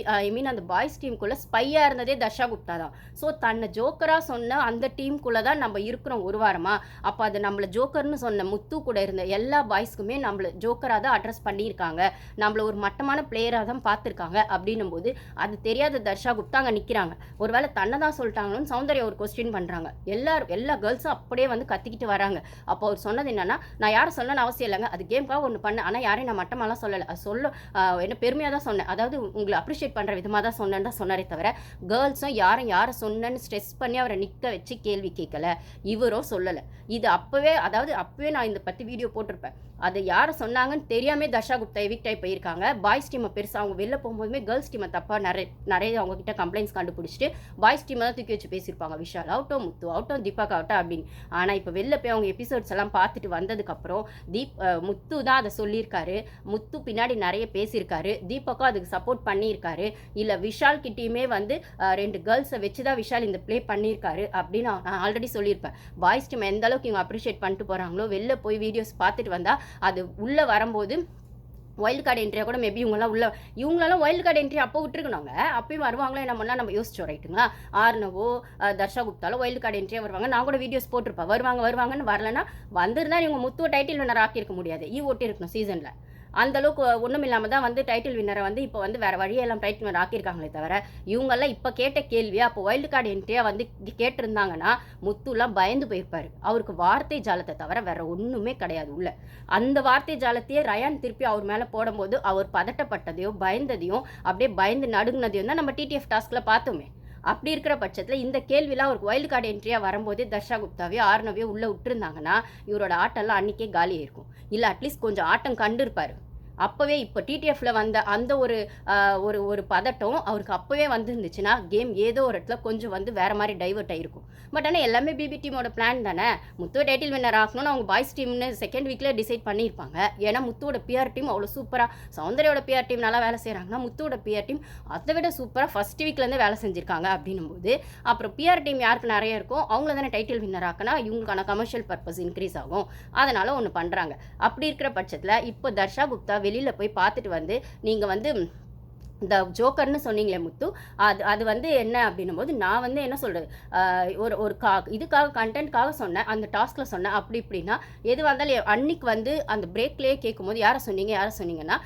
அந்த பாய்ஸ் டீமுக்குள்ளே ஸ்பையாக இருந்ததே தர்ஷா குப்தா தான். ஸோ தன்னை ஜோக்கராக சொன்ன அந்த டீமுக்குள்ளே தான் நம்ம இருக்கிறோம் ஒரு வாரமாக. அப்போ அது நம்மளை ஜோக்கர்னு சொன்ன முத்து கூட இருந்த எல்லா பாய்ஸ்க்குமே நம்மளை ஜோக்கராக தான் அட்ரஸ் பண்ணியிருக்காங்க, நம்மளை ஒரு மட்டமான பிளேயராக தான் பார்த்துருக்காங்க அப்படின்னும் போது அது தெரியாத தர்ஷா குப்தா அங்கே நிற்கிறாங்க. ஒருவேளை தன்னை தான் சொல்லிட்டாங்கன்னு சௌந்தர்யா ஒரு கொஸ்டின் பண்ணுறாங்க. எல்லா கேர்ள்ஸும் அப்படியே வந்து கத்திக்கிட்டு வராங்க. அப்போ அவர் சொன்னது என்னன்னா, நான் யாரை சொல்லணும்னு அவசியம் இல்லைங்க, அது கேம்க்காக ஒன்று ஆனால் யாரையும் நான் மட்டமாலாம் சொல்லலை, அது என்ன பெருமையாக தான் சொன்னேன், அதாவது உங்களை அப்ரிஷியேட் பண்ணுற விதமாக தான் சொன்னேன்னு தான் சொன்னாரே தவிர கேர்ள்ஸும் யாரை சொன்னேன்னு ஸ்ட்ரெஸ் பண்ணி அவரை நிற்க வச்சு கேள்வி கேட்கல, இவரோ சொல்லலை. இது அப்போவே நான் இந்த பற்றி வீடியோ போட்டிருப்பேன். அது யாரை சொன்னாங்கன்னு தெரியாமே தர்ஷா குப்தா எவிக்ட் ஆகி போயிருக்காங்க. பாய்ஸ் டீமை பெருசாக அவங்க வெளில போகும்போதுமே கேர்ள்ஸ் டீமை தப்பாக நிறைய அவங்ககிட்ட கம்ப்ளைண்ட்ஸ் கண்டுபிடிச்சிட்டு பாய்ஸ் டீமை தான் தூக்கி வச்சு பேசியிருப்பாங்க, விஷால் ஆகட்டும், முத்து ஆகட்டும், தீபக் ஆகட்டும் அப்படின்னு. ஆனால் இப்போ வெளில போய் அவங்க எபிசோட்ஸ் எல்லாம் பார்த்துட்டு வந்ததுக்கப்புறம் முத்து தான் அதை சொல்லியிருக்காரு, முத்து பின்னாடி நிறைய பேசியிருக்காரு, தீபக்கும் அதுக்கு சப்போர்ட் பண்ணியிருக்காரு, இல்லை விஷால் கிட்டேயுமே வந்து 2 கேர்ள்ஸை வச்சு தான் விஷால் இந்த ப்ளே பண்ணியிருக்காரு அப்படின்னு நான் ஆல்ரெடி சொல்லியிருப்பேன். பாய்ஸ் டீம் எந்த அளவுக்கு இவங்க அப்ரிஷியேட் பண்ணிட்டு போகிறாங்களோ, வெளில போய் வீடியோஸ் பார்த்துட்டு வந்தால் அது உள்ளே வரும்போது வைல்டு கார்டு என்ட்ரியாக கூட மேபி இவங்களெல்லாம் வைல்டு கார்டு என்ட்ரி அப்போ விட்டுருக்கணுங்க, அப்பயும் வருவாங்களோ என்னமெல்லாம் நம்ம யோசிச்சோம் ரைட்டுங்களா. ஆர்னவோ தர்ஷா குப்தாலோ வைல்டு கார்டு என்ட்ரியாக வருவாங்க, நான் கூட வீடியோஸ் போட்டிருப்பேன். வருவாங்கன்னு வரலன்னா வந்திருந்தா இவங்க முத்துவ டைட்டில் வின்னர் ஆக்கியிருக்க முடியாது, ஓட்டி இருக்கணும் சீசனில். அந்தளவுக்கு ஒன்றும் இல்லாமல் தான் வந்து டைட்டில் வின்னரை வந்து இப்போ வந்து வேறு வழியெல்லாம் டைட்டில் வின்னர் ஆக்கியிருக்காங்களே தவிர இவங்கெல்லாம் இப்போ கேட்ட கேள்வியாக அப்போ வைல்டு கார்டு என்ட்ரியாக வந்து கேட்டிருந்தாங்கன்னா முத்துலாம் பயந்து போயிருப்பார். அவருக்கு வார்த்தை ஜாலத்தை தவிர வேறு ஒன்றுமே கிடையாது உள்ள. அந்த வார்த்தை ஜாலத்தையே ரயான் திருப்பி அவர் மேலே போடும்போது அவர் பதட்டப்பட்டதையோ பயந்ததையும் அப்படியே பயந்து நடுங்கினதையும் தான் நம்ம டிடிஎஃப் டாஸ்கில் பார்த்தோமே. அப்படி இருக்கிற பட்சத்தில் இந்த கேள்விலாம் அவருக்கு வைல்டு கார்டு என்ட்ரியாக வரும்போதே தர்ஷா குப்தாவையோ ஆர்னவையோ உள்ளே விட்டுருந்தாங்கன்னா இவரோட ஆட்டம்லாம் அன்றைக்கே காலியாக இருக்கும். இல்லை அட்லீஸ்ட் கொஞ்சம் ஆட்டம் கண்டிருப்பார். அப்போவே இப்போ டிடிஎஃப்ல வந்த அந்த ஒரு பதட்டம் அவருக்கு அப்போவே வந்துருந்துச்சுன்னா கேம் ஏதோ ஒரு இடத்துல கொஞ்சம் வந்து வேறு மாதிரி டைவர்ட் ஆகிருக்கும். பட் ஆனால் எல்லாமே பிபி டீமோட பிளான் தானே, முத்துவ டைட்டில் வின்னர் ஆகணும்னு அவங்க பாய்ஸ் டீம்னு செகண்ட் வீக்கில் டிசைட் பண்ணியிருப்பாங்க. ஏன்னா முத்துவோட பிஆர் டீம் அவ்வளோ சூப்பராக, சௌந்தர்யோட பிஆர் டீம் நல்லா வேலை செய்கிறாங்கன்னா முத்துவோட பிஆர் டீம் அதை விட சூப்பராக ஃபஸ்ட் வீக்லேருந்து வேலை செஞ்சுருக்காங்க அப்படின்னும் போது அப்புறம் பிஆர் டீம் யாருக்கு நிறைய இருக்கும் அவங்கள தானே டைட்டில் வின்னர் ஆக்கினா இவங்களுக்கான கமர்ஷியல் பர்பஸ் இன்க்ரீஸ் ஆகும். அதனால் ஒன்று பண்ணுறாங்க. அப்படி இருக்கிற பட்சத்தில் இப்போ தர்ஷா குப்தா வெளியில் போய் பார்த்துட்டு வந்து நீங்கள் வந்து இந்த ஜோக்கர்னு சொன்னீங்களே முத்து, அது வந்து என்ன அப்படின்னும் போது நான் வந்து என்ன சொல்கிறது ஒரு இதுக்காக கண்டென்ட்காக சொன்னேன், அந்த டாஸ்கில் சொன்னேன். அப்படி இப்படின்னா எது வந்தாலும் அன்னைக்கு வந்து அந்த பிரேக்லேயே கேட்கும்போது யாரை சொன்னீங்கன்னா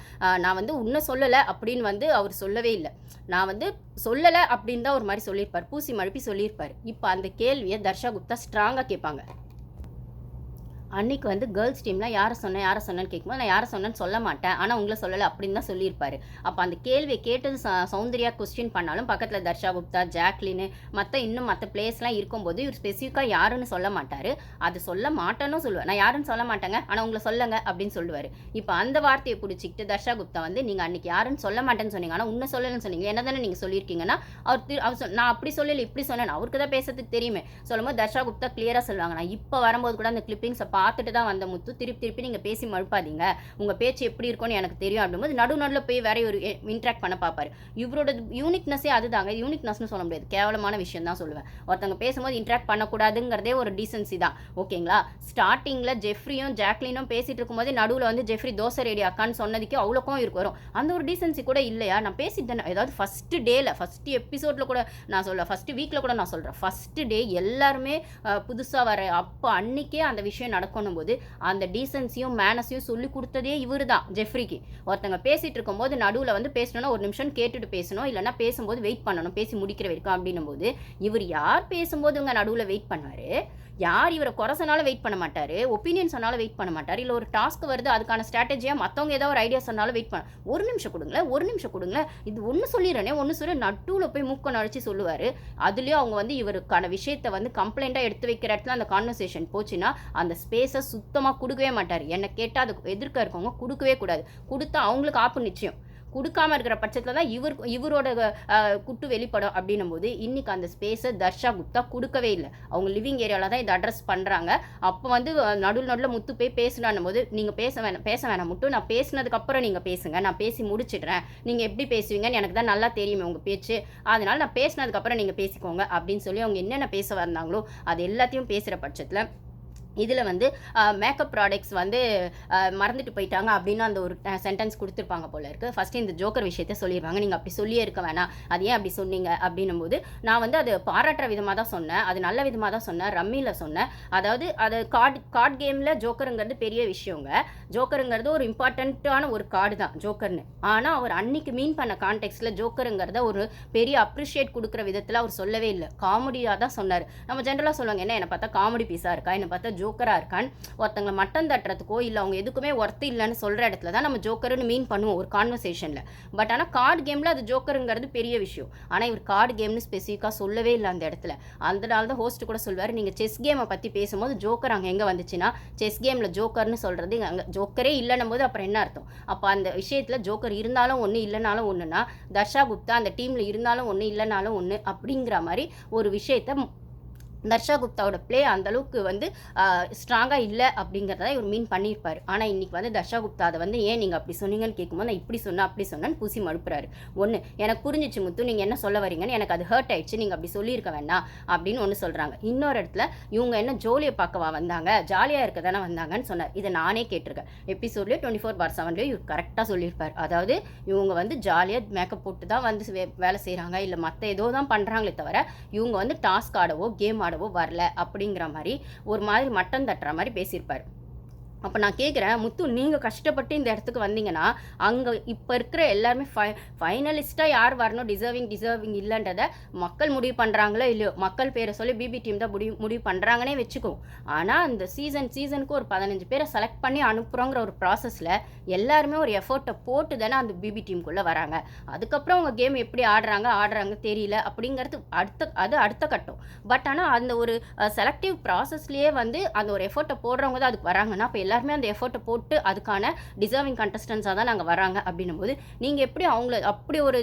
நான் வந்து உன்னை சொல்லலை அப்படின்னு வந்து அவர் சொல்லவே இல்லை. நான் வந்து சொல்லலை அப்படின்னு தான் ஒரு மாதிரி சொல்லியிருப்பார், பூசி மழுப்பி சொல்லியிருப்பார். இப்போ அந்த கேள்வியை தர்ஷா குப்தா ஸ்ட்ராங்காக கேட்பாங்க. அன்றைக்கி வந்து கேர்ள்ஸ் டீமில் யாரை சொன்னேன்னு கேட்கும்போது நான் யாரை சொன்னேன்னு சொல்ல மாட்டேன், ஆனால் உங்களை சொல்லலை அப்படின்னு தான் சொல்லியிருப்பார். அப்போ அந்த கேள்வியை கேட்டது சௌந்தர்யா கொஸ்டின் பண்ணாலும் பக்கத்தில் தர்ஷா குப்தா, ஜாக்லின்னு மற்ற பிளேஸ்லாம் இருக்கும்போது இவர் ஸ்பெசிஃபிக்காக யாருன்னு சொல்ல மாட்டார். அது சொல்ல மாட்டேன்னு சொல்லுவார், நான் யாருன்னு சொல்ல மாட்டேங்க ஆனால் உங்களை சொல்லுங்க அப்படின்னு சொல்லுவார். இப்போ அந்த வார்த்தையை பிடிச்சிக்கிட்டு தர்ஷா குப்தா வந்து நீங்கள் அன்றைக்கி யாருன்னு சொல்ல மாட்டேன்னு சொன்னீங்க, ஆனால் உன்னை சொல்லலைன்னு சொன்னீங்க, என்ன தானே நீங்கள் சொல்லியிருக்கீங்கன்னா அவர் நான் அப்படி சொல்லலை இப்படி சொன்னேன், அவருக்கு தான் பேசுறதுக்கு தெரியுமே சொல்லும்போது தர்ஷா குப்தா கிளியராக சொல்லுவாங்க. நான் இப்போ வரும்போது கூட அந்த கிளிப்பிங்ஸை பார்த்துட்டு தான் வந்த முத்து, திருப்பி நீங்கள் பேசி மழுப்பாதீங்க, உங்கள் பேச்சு எப்படி இருக்கும்னு எனக்கு தெரியும் அப்படிங்கும்போது நடுவில் போய் வேற ஒரு இன்ட்ராக்ட் பண்ண பார்ப்பாரு. இவரோட யூனிக்னஸே அதுதாங்க. யூனிக்னஸ்னு சொல்ல முடியாது, கேவலமான விஷயம் தான் சொல்லுவேன். ஒருத்தவங்க பேசும்போது இன்ட்ராக்ட் பண்ணக்கூடாதுங்கிறதே ஒரு டீசன்சி தான், ஓகேங்களா? ஸ்டார்டிங்கில் ஜெஃப்ரியும் ஜாக்லினும் பேசிகிட்டு இருக்கும்போது நடுவில் வந்து ஜெஃப்ரி தோசை ரெடி அக்கான்னு சொன்னதுக்கே அவ்வளோக்கும் வரும். அந்த ஒரு டீசன்சி கூட இல்லையா? நான் பேசிட்டேன், ஏதாவது ஃபஸ்ட்டு டேயில் ஃபஸ்ட்டு எபிசோடில் கூட நான் சொல்ல, ஃபஸ்ட்டு வீக்கில் கூட நான் சொல்கிறேன், ஃபஸ்ட்டு டே எல்லாருமே புதுசாக வர அப்போ அன்றைக்கே அந்த விஷயம் நடக்கணும் போது அந்த டீசன்சியும் மேனஸையும் சொல்லி கொடுத்ததே இவர் தான் ஜெஃப்ரிக்கு. ஒருத்தங்க பேசிகிட்டு இருக்கும்போது நடுவில் வந்து பேசணும்னா ஒரு நிமிஷம் கேட்டுட்டு பேசணும், இல்லைனா பேசும்போது வெயிட் பண்ணணும், பேசி முடிக்கிற வரைக்கும் அப்படின்னும் போது இவர் யார் பேசும்போது இங்கே நடுவில் வெயிட் பண்ணுவார்? யார் இவரை குறைசனால வெயிட் பண்ண மாட்டார், ஒப்பீனியன் சொன்னாலும் வெயிட் பண்ண மாட்டார், இல்லை ஒரு டாஸ்க் வருது அதுக்கான ஸ்ட்ராட்டஜியாக மற்றவங்க ஏதாவது ஒரு ஐடியா சொன்னாலும் வெயிட் பண்ண, ஒரு நிமிஷம் கொடுங்களேன், இது ஒன்று சொல்லிடுறேனே, ஒன்று சொல்லி நடுவில் போய் மூக்க நடிச்சு சொல்லுவார். அதுலேயும் அவங்க வந்து இவருக்கான விஷயத்தை வந்து கம்ப்ளைண்ட்டாக எடுத்து வைக்கிற இடத்துல அந்த கான்வர்சேஷன் போச்சுன்னா அந்த ஸ்பேஸை சுத்தமாக கொடுக்கவே மாட்டார். என்னை கேட்டால் அது எதிர்க்க இருக்கவங்க கொடுக்கவே கூடாது, கொடுத்தா அவங்களுக்கு ஆப்பு நிச்சயம். கொடுக்காம இருக்கிற பட்சத்தில் தான் இவரோட குட்டு வெளிப்படும். அப்படின்னும் போது இன்றைக்கி அந்த ஸ்பேஸை தர்ஷா குப்தா கொடுக்கவே இல்லை. அவங்க லிவிங் ஏரியாவில் தான் இதை அட்ரஸ் பண்ணுறாங்க. அப்போ வந்து நடுவில் முத்து போய் பேசலான்னும் போது நீங்கள் பேச வேணாம் முட்டு, நான் பேசினதுக்கப்புறம் நீங்கள் பேசுங்க, நான் பேசி முடிச்சிடுறேன், நீங்கள் எப்படி பேசுவீங்கன்னு எனக்கு தான் நல்லா தெரியுமே உங்கள் பேச்சு, அதனால் நான் பேசினதுக்கப்புறம் நீங்கள் பேசிக்கோங்க அப்படின்னு சொல்லி அவங்க என்னென்ன பேச வந்தாங்களோ அது எல்லாத்தையும் பேசுகிற பட்சத்தில் இதில் வந்து மேக்கப் ப்ராடக்ட்ஸ் வந்து மறந்துட்டு போயிட்டாங்க அப்படின்னு அந்த ஒரு சென்டென்ஸ் கொடுத்துருப்பாங்க போல இருக்குது. ஃபஸ்ட்டு இந்த ஜோக்கர் விஷயத்தை சொல்லிடுவாங்க, நீங்கள் அப்படி சொல்லியே இருக்க வேணாம், அது ஏன் அப்படி சொன்னீங்க அப்படின்னும் போது நான் வந்து அது பாராட்டுற விதமாக தான் சொன்னேன், அது நல்ல விதமாக தான் சொன்னேன், ரம்மியில் சொன்னேன். அதாவது அது கார்டு கேமில் ஜோக்கருங்கிறது பெரிய விஷயங்க, ஜோக்கருங்கிறது ஒரு இம்பார்ட்டண்ட்டான ஒரு கார்டு தான் ஜோக்கர்னு. ஆனால் அவர் அன்னைக்கு மீன் பண்ண கான்டெக்ஸ்டில் ஜோக்கருங்கிறத ஒரு பெரிய அப்ரிஷியேட் கொடுக்குற விதத்தில் அவர் சொல்லவே இல்லை, காமெடியாக தான் சொன்னார். நம்ம ஜென்ரலாக சொல்லுவாங்க, என்ன என்னை பார்த்தா காமெடி பீஸாக இருக்கா, என்னை பார்த்தா ஜோக்கராக இருக்கான்னு. ஒருத்தங்களை மட்டம் தட்டுறதுக்கோ இல்லை அவங்க எதுக்குமே ஒர்த்து இல்லைன்னு சொல்கிற இடத்துல தான் நம்ம ஜோக்கர்னு மீன் பண்ணுவோம் ஒரு கான்வர்சேஷனில். பட் ஆனால் கார்டு கேமில் அது ஜோக்கருங்கிறது பெரிய விஷயம். ஆனால் இவர் கார்டு கேம்னு ஸ்பெசிஃபிக்காக சொல்லவே இல்லை அந்த இடத்துல. அதனால தான் ஹோஸ்ட் கூட சொல்வார், நீங்கள் செஸ் கேமை பற்றி பேசும்போது ஜோக்கர் அங்கே எங்கே வந்துச்சுன்னா செஸ் கேமில் ஜோக்கர்னு சொல்கிறது அங்கே ஜோக்கரே இல்லைன்னும் போது அப்புறம் என்ன அர்த்தம்? அப்போ அந்த விஷயத்தில் ஜோக்கர் இருந்தாலும் ஒன்று இல்லைனாலும் ஒன்றுனா, தர்ஷா குப்தா அந்த டீமில் இருந்தாலும் ஒன்று இல்லைனாலும் ஒன்று அப்படிங்கிற மாதிரி ஒரு விஷயத்தை தர்ஷா குப்தாவோட ப்ளே அந்தளவுக்கு வந்து ஸ்ட்ராங்காக இல்லை அப்படிங்கிறத இவர் மீன் பண்ணியிருப்பார். ஆனால் இன்றைக்கி வந்து தர்ஷா குப்தா அதை வந்து ஏன் நீங்கள் அப்படி சொன்னீங்கன்னு கேட்கும்போது நான் இப்படி சொன்னேன் அப்படி சொன்னேன்னு பூசி மழுப்புறாரு. ஒன்று எனக்கு புரிஞ்சிச்சு முத்து, நீங்கள் என்ன சொல்ல வரீங்கன்னு, எனக்கு அது ஹர்ட் ஆயிடுச்சு, நீங்கள் அப்படி சொல்லியிருக்க வேண்டாம் அப்படின்னு ஒன்று சொல்கிறாங்க. இன்னொரு இடத்துல இவங்க என்ன ஜோலியை பார்க்கவா வந்தாங்க, ஜாலியாக இருக்க தானே வந்தாங்கன்னு சொன்னார். இதை நானே கேட்டிருக்கேன் எபிசோட்லேயே 24/7 இவர் கரெக்டாக சொல்லியிருப்பார். அதாவது இவங்க வந்து ஜாலியாக மேக்கப் போட்டு தான் வந்து வேலை செய்கிறாங்க, இல்லை மற்ற ஏதோ தான் பண்ணுறாங்களே தவிர இவங்க வந்து டாஸ்க் ஆடவோ கேம் வரல அப்படிங்கிற மாதிரி ஒரு மாதிரி மட்டம் தட்டுற மாதிரி பேசியிருப்பார். அப்போ நான் கேட்குறேன், முத்து நீங்கள் கஷ்டப்பட்டு இந்த இடத்துக்கு வந்தீங்கன்னா அங்கே இப்போ இருக்கிற எல்லாருமே ஃபைனலிஸ்ட்டாக யார் வரணும், டிசர்விங் இல்லைன்றதை மக்கள் முடிவு பண்ணுறாங்களோ இல்லையோ, மக்கள் பேரை சொல்லி பிபி டீம் தான் முடிவு பண்ணுறாங்கன்னே வச்சுக்குவோம். ஆனால் அந்த சீசனுக்கு ஒரு 15 பேரை செலக்ட் பண்ணி அனுப்புகிறோங்கிற ஒரு ப்ராசஸில் எல்லாருமே ஒரு எஃபர்ட்டை போட்டு தானே அந்த பிபி டீமுக்குள்ளே வராங்க. அதுக்கப்புறம் அவங்க கேம் எப்படி ஆடுறாங்க தெரியல அப்படிங்கிறது அடுத்த கட்டம். பட் ஆனால் அந்த ஒரு செலக்டிவ் ப்ராசஸ்லேயே வந்து அந்த ஒரு எஃபர்ட்டை போடுறவங்க தான் அதுக்கு வராங்கன்னா அப்போ எல்லாருமே அந்த எஃபர்ட்டை போட்டு அதுக்கான டிசர்விங் கண்டஸ்டன்ஸாக தான் நாங்கள் வராங்க அப்படின்னும் போது நீங்கள் எப்படி அவங்கள அப்படி ஒரு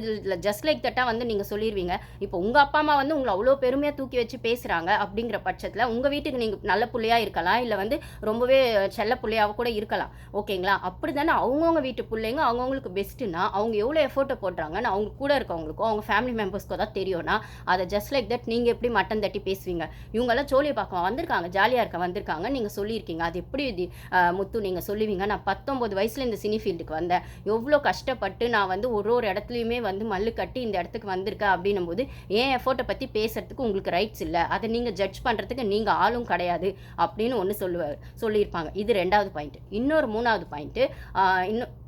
ஜஸ்ட் லைக் தட்டாக வந்து நீங்கள் சொல்லிடுவீங்க? இப்போ உங்கள் அப்பா அம்மா வந்து உங்களை அவ்வளோ பெருமையாக தூக்கி வச்சு பேசுகிறாங்க அப்படிங்கிற பட்சத்தில் உங்கள் வீட்டுக்கு நீங்கள் நல்ல பிள்ளையாக இருக்கலாம், இல்லை வந்து ரொம்பவே செல்ல பிள்ளையாக கூட இருக்கலாம், ஓகேங்களா? அப்படி தானே அவங்கவுங்க வீட்டு பிள்ளைங்க அவங்கவுங்களுக்கு பெஸ்ட்டுன்னா அவங்க எவ்வளோ எஃபர்ட்டை போடுறாங்கன்னு அவங்க கூட இருக்கவங்களுக்கோ அவங்க ஃபேமிலி மெம்பர்ஸ்க்கோ தான் தெரியும்னா அதை ஜஸ்ட் லைக் தட் நீங்கள் எப்படி மட்டன் தட்டி பேசுவீங்க? இவங்கெல்லாம் ஜோலியை பார்க்க வந்திருக்காங்க, ஜாலியாக இருக்க வந்திருக்காங்க, நீங்கள் சொல்லியிருக்கீங்க. அது எப்படி முத்து நீங்கள் சொல்லுவீங்க? நான் 19 வயசில் இந்த சினி ஃபீல்டுக்கு வந்தேன், எவ்வளோ கஷ்டப்பட்டு நான் வந்து ஒரு இடத்துலையுமே வந்து மல்லு கட்டி இந்த இடத்துக்கு வந்திருக்கேன் அப்படின்னும் போது என் எஃபோர்ட்டை பற்றி பேசுறதுக்கு உங்களுக்கு ரைட்ஸ் இல்லை, அதை நீங்கள் ஜட்ஜ் பண்ணுறதுக்கு நீங்கள் ஆளும் கிடையாது அப்படின்னு ஒன்று சொல்லியிருப்பாங்க. இது 2வது பாயிண்ட். இன்னொரு 3வது பாயிண்ட்டு, இன்னும்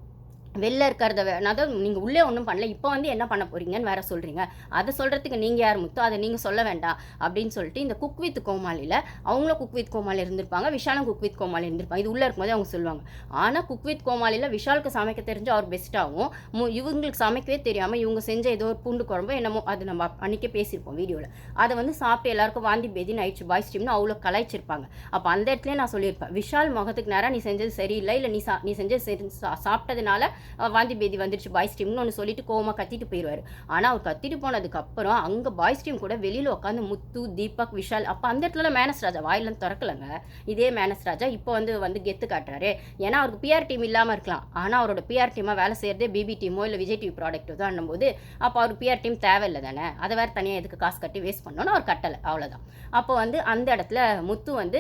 வெளில இருக்கிறத அதாவது நீங்கள் உள்ளே ஒன்றும் பண்ணல, இப்போ வந்து என்ன பண்ண போகிறீங்கன்னு வேறு சொல்கிறீங்க, அதை சொல்கிறதுக்கு நீங்கள் யார் முத்து, அதை நீங்கள் சொல்ல வேண்டாம் அப்படின்னு சொல்லிட்டு இந்த குக் வித் கோமாளியில் அவங்களும் குக் வித் கோமாளி இருந்திருப்பாங்க, விஷாலும் குக் வித் கோமாளி இருந்திருப்பாங்க. இது உள்ளே இருக்கும்போது அவங்க சொல்லுவாங்க. ஆனால் குக் வித் கோமாளியில் விஷாலுக்கு சமைக்க தெரிஞ்சு அவர் பெஸ்ட்டாகவும் இவங்களுக்கு சமைக்கவே தெரியாமல் இவங்க செஞ்ச ஏதோ ஒரு பூண்டு குழம்பு என்னமோ அது நம்ம அன்றைக்கே பேசியிருப்போம் வீடியோவில், அதை வந்து சாப்பிட்டு எல்லாருக்கும் வாந்தி பேதி நைட்ஸ் பாய்ஸ் டீம்னு அவ்வளோ கலாய்ச்சிருப்பாங்க. அப்போ அந்த இடத்துல நான் சொல்லியிருப்பேன், விஷால் முகத்துக்கு நேரம் நீ செஞ்சது சரியில்லை, இல்லை நீ செஞ்சது சாப்பிட்டதுனால வாந்தி பேதி வந்துடுச்சு பாய்ஸ் டீம்னு ஒன்று சொல்லிட்டு கோவமாக கத்திட்டு போயிடுவார். ஆனால் அவர் கத்திட்டு போனதுக்கப்புறம் அங்கே பாய்ஸ் டீம் கூட வெளியில் உட்காந்து முத்து, தீபக், விஷால் அப்போ அந்த இடத்துல மேனஸ் ராஜா வாயிலாம் திறக்கலைங்க. இதே மேனஸ் ராஜா இப்போ வந்து கெத்து காட்டுறாரு. ஏன்னா அவருக்கு பிஆர் டீம் இல்லாமல் இருக்கலாம், ஆனால் அவரோட பிஆர் டீமாக வேலை செய்கிறதே பிபி டீமோ இல்லை விஜய் டிவி ப்ராடக்ட்டோ தான் போது அப்போ அவர் பிஆர் டீம் தேவையில்லை தானே, அதை வேறு தனியாக எதுக்கு காசு கட்டி வேஸ்ட் பண்ணோன்னு அவர் கட்டலை, அவ்வளோதான். அப்போ வந்து அந்த இடத்துல முத்து வந்து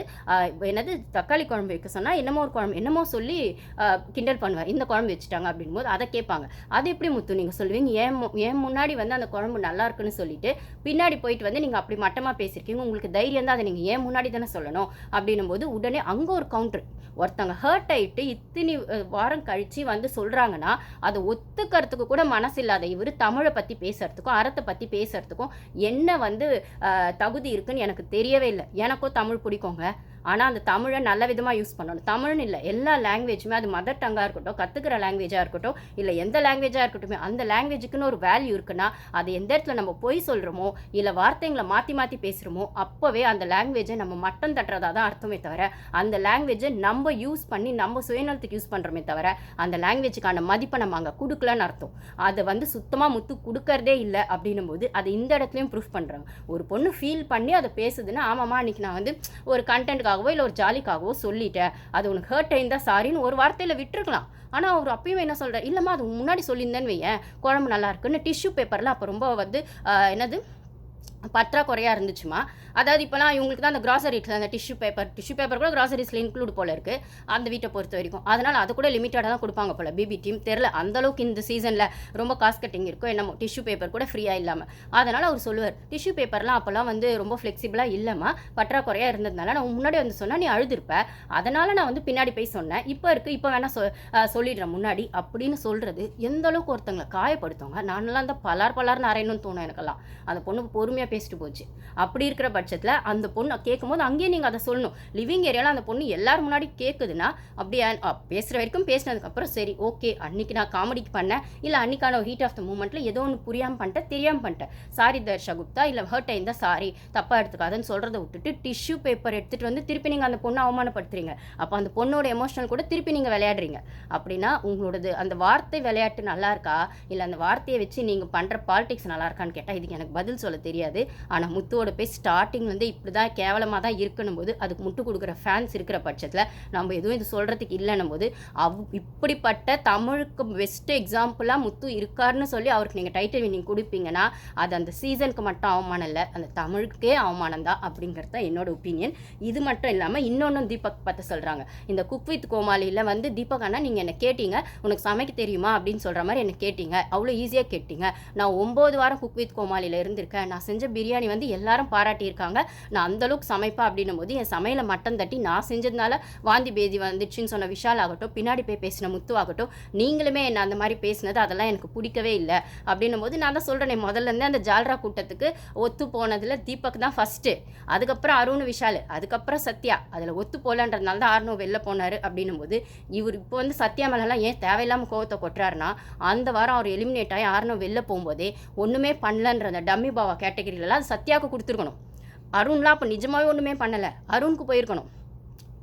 என்னது தக்காளி குழம்பு வைக்க சொன்னால் என்னமோ ஒரு குழம்பு என்னமோ சொல்லி கிண்டல் பண்ணுவார். இந்த குழம்பு வச்சுட்டாங்க அப்படின்போது அதை கேட்பாங்க. அது எப்படி முத்து நீங்கள் சொல்லுவீங்க, ஏன் முன்னாடி வந்து அந்த குழம்பு நல்லா இருக்குன்னு சொல்லிட்டு பின்னாடி போயிட்டு வந்து நீங்கள் அப்படி மட்டமாக பேசியிருக்கீங்க, உங்களுக்கு தைரியம் தான் அதை நீங்கள் ஏன் முன்னாடி தானே சொல்லணும் அப்படின்னும் போது உடனே அங்கே ஒரு கவுண்டர். ஒருத்தங்க ஹர்ட் ஆகிட்டு இத்தனை வாரம் கழித்து வந்து சொல்கிறாங்கன்னா அதை ஒத்துக்கிறதுக்கு கூட மனசு இல்லாத இவர் தமிழை பற்றி பேசுகிறதுக்கும் அறத்தை பற்றி பேசுகிறதுக்கும் என்ன வந்து தகுதி இருக்குன்னு எனக்கு தெரியவே இல்லை. எனக்கும் தமிழ் பிடிக்குங்க, ஆனால் அந்த தமிழை நல்ல விதமாக யூஸ் பண்ணணும். தமிழ்னு இல்லை, எல்லா லாங்குவேஜுமே அது மதர் டங்காக இருக்கட்டும், கற்றுக்கிற லாங்குவேஜாக இருக்கட்டும், இல்லை எந்த லாங்குவேஜாக இருக்கட்டும், அந்த லாங்குவேஜுக்குன்னு ஒரு வேல்யூ இருக்குன்னா அது எந்த இடத்துல நம்ம பொய் சொல்கிறோமோ இல்லை வார்த்தைங்களை மாற்றி பேசுகிறோமோ அப்போவே அந்த லாங்குவேஜை நம்ம மட்டம் தட்டுறதா தான் அர்த்தமே தவிர அந்த லாங்குவேஜை நம்ம யூஸ் பண்ணி நம்ம சுயநலத்துக்கு யூஸ் பண்ணுறோமே தவிர அந்த லாங்குவேஜுக்கான மதிப்பை நம்ம அங்கே கொடுக்கலன்னு அர்த்தம். அதை வந்து சுத்தமாக முத்து கொடுக்கறதே இல்லை அப்படின்னும் போது அதை இந்த இடத்துலையும் ப்ரூஃப் பண்ணுறாங்க. ஒரு பொண்ணு ஃபீல் பண்ணி அதை பேசுதுன்னா ஆமாம்மா அன்றைக்கி நான் வந்து ஒரு கண்டென்ட்காக இல்லை ஒரு ஜாலிக்காகவோ சொல்லிட்டேன், அது உனக்கு ஹர்ட் ஆயிருந்தா சாரின்னு ஒரு வார்த்தையில் விட்டுருக்கலாம். ஆனால் அவர் அப்பயும் என்ன சொல்கிறார், இல்லைம்மா அது முன்னாடி சொல்லியிருந்தேன்னு வையேன் குழம்பு நல்லா இருக்குன்னு டிஷ்யூ பேப்பரில் அப்போ ரொம்ப வந்து என்னது பற்றாக்குறையாக இருந்துச்சுமா. அதாவது இப்போலாம் இவங்களுக்கு தான் அந்த கிராசரிஸில் அந்த டிஷ்யூ பேப்பர் கூட கிராசரிஸில் இன்க்ளூட் போல் இருக்குது அந்த வீட்டை பொறுத்த வரைக்கும். அதனால் அது கூட லிமிட்டடாக தான் கொடுப்பாங்க போல் பிபி டீம். தெரில அந்தளவுக்கு இந்த சீசனில் ரொம்ப காசு கட்டிங் இருக்கும் என்னமோ, டிஷ்யூ பேப்பர் கூட ஃப்ரீயாக இல்லாமல். அதனால் அவர் சொல்லுவார், டிஷ்யூ பேப்பர்லாம் அப்போல்லாம் வந்து ரொம்ப ஃப்ளெக்சிபிளாக இல்லைம்மா, பற்றாக்குறையாக இருந்ததுனால நான் முன்னாடி வந்து சொன்னால் நீ அழுதுருப்பேன், அதனால் நான் வந்து பின்னாடி போய் சொன்னேன், இப்போ இருக்குது இப்போ வேணால் சொல்லிடுறேன் முன்னாடி அப்படின்னு சொல்கிறது எந்த அளவுக்கு ஒருத்தங்களை காயப்படுத்துவாங்க. நானெல்லாம் அந்த பலார்னு அரையணும்னு தோணும் எனக்கெல்லாம். அந்த பொண்ணுக்கு பொறுமையாக பேசிட்டு போச்சு. அப்படி இருக்கிற பட்சத்தில் அந்த பொண்ணு கேட்கும்போது அங்கேயே நீங்கள் அதை சொல்லணும். லிவிங் ஏரியாவில் அந்த பொண்ணு எல்லாரும் முன்னாடி கேட்குதுன்னா அப்படியே பேசுகிற வரைக்கும் பேசினதுக்கப்புறம் சரி ஓகே அன்றைக்கி நான் காமெடிக்கு பண்ணேன், இல்லை அன்றைக்கான ஒரு ஹீட் ஆஃப் த மூமெண்ட்டில் ஏதோ ஒன்று புரியாமல் பண்ணிட்டேன், தெரியாமல் பண்ணிட்டேன், சாரி தர்ஷா குப்தா, இல்லை ஹர்ட் ஆயிருந்தா சாரி தப்பாக எடுத்துக்காதுன்னு சொல்கிறத விட்டுட்டு டிஷ்யூ பேப்பர் எடுத்துகிட்டு வந்து திருப்பி நீங்கள் அந்த பொண்ணை அவமானப்படுத்துறீங்க. அப்போ அந்த பொண்ணோட எமோஷனல் கூட திருப்பி நீங்கள் விளையாடுறீங்க. அப்படின்னா உங்களோடது அந்த வார்த்தை விளையாட்டு நல்லா இருக்கா, இல்லை அந்த வார்த்தையை வச்சு நீங்கள் பண்ணுற பாலிடிக்ஸ் நல்லா இருக்கான்னு கேட்டால் இதுக்கு எனக்கு பதில் சொல்ல தெரியாது. ஆனால் முத்துவோட பேர் ஸ்டார்டிங்லேருந்து இப்படி தான் கேவலமாக தான் இருக்கணும் போது அதுக்கு முட்டு கொடுக்குற ஃபேன்ஸ் இருக்கிற பட்சத்தில் நம்ம எதுவும் இது சொல்கிறதுக்கு இல்லைன்னும் போது இப்படிப்பட்ட தமிழுக்கு பெஸ்ட் எக்ஸாம்பிளாக முத்து இருக்காருன்னு சொல்லி அவருக்கு நீங்கள் டைட்டில் வின்னிங் கொடுப்பீங்கன்னா அது அந்த சீசனுக்கு மட்டும் அவமானம் இல்லை, அந்த தமிழுக்கே அவமானம் தான் அப்படிங்கிறது தான் என்னோட ஒப்பீனியன். இது மட்டும் இல்லாமல் இன்னொன்று தீபக் பார்த்து சொல்கிறாங்க, இந்த குக் வித் கோமாளியில் வந்து தீபக் அண்ணா நீங்கள் என்னை கேட்டீங்க உனக்கு சமைக்க தெரியுமா அப்படின்னு சொல்கிற மாதிரி என்னை கேட்டீங்க, அவ்வளோ ஈஸியாக கேட்டீங்க. நான் 9 வாரம் குக் வித் கோமாளியில் இருந்திருக்கேன், நான் செஞ்ச பிரியாணி வந்து எல்லாரும் பாராட்டியிருக்காங்க, நான் அந்தளவுக்கு சமைப்பேன் அப்படின்னும் போது என் சமையலை மட்டம் தட்டி நான் செஞ்சதுனால வாந்தி பேதி வந்துச்சுன்னு சொன்ன விஷால் ஆகட்டும், பின்னாடி போய் பேசின முத்து ஆகட்டும், நீங்களுமே என்ன அந்த மாதிரி பேசினது அதெல்லாம் எனக்கு பிடிக்கவே இல்லை அப்படின்னும் போது நான் தான் சொல்கிறேன், முதல்லேருந்தே அந்த ஜால்ரா கூட்டத்துக்கு ஒத்து போனதில் தீபக் தான் ஃபஸ்ட்டு, அதுக்கப்புறம் அருண் விஷால், அதுக்கப்புறம் சத்யா, அதில் ஒத்து போகலன்றதுனால தான் ஆர்னோ வெளில போனார் அப்படின்னும் போது இவர் இப்போ வந்து சத்யா மேலெல்லாம் ஏன் தேவையில்லாமல் கோவத்தை கொட்டுறாருன்னா அந்த வாரம் அவர் எலிமினேட் ஆகி ஆர்னோ வெளில போகும்போதே ஒன்றுமே பண்ணலன்ற அந்த டம்மி பாவா கேட்டகரியிலலாம் அது சத்யாவுக்கு கொடுத்துருக்கணும். அருண்லாம் அப்போ நிஜமாகவே ஒன்றுமே பண்ணலை, அருணுக்கு போயிருக்கணும்.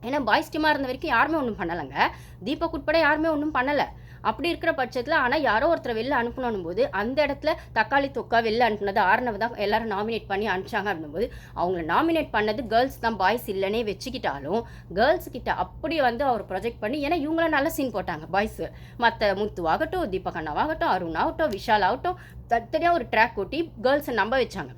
ஏன்னா பாய்ஸ் டீமாக இருந்த வரைக்கும் யாருமே ஒன்றும் பண்ணலைங்க, தீபக் உட்பட யாருமே ஒன்றும் பண்ணலை. அப்படி இருக்கிற பட்சத்தில் ஆனால் யாரோ ஒருத்தரை வெளில அனுப்பணும் போது அந்த இடத்துல தக்காளி தொக்கா வெளில அனுப்புனது ஆர்னவ தான் எல்லாரும் நாமினேட் பண்ணி அனுப்பிச்சாங்க அப்படின்போது அவங்கள நாமினேட் பண்ணது கேர்ள்ஸ் தான், பாய்ஸ் இல்லைன்னே வச்சுக்கிட்டாலும் கேர்ள்ஸ் கிட்ட அப்படி வந்து அவர் ப்ரொஜெக்ட் பண்ணி, ஏன்னா இவங்களாம் நல்ல சீன் போட்டாங்க பாய்ஸு, மற்ற முத்துவாகட்டும், தீபக் அண்ணாவாகட்டும், அருண் ஆகட்டும், விஷால் ஆகட்டும், தனியாக ஒரு ட்ராக் ஓட்டி கேர்ள்ஸை நம்ப வச்சாங்க.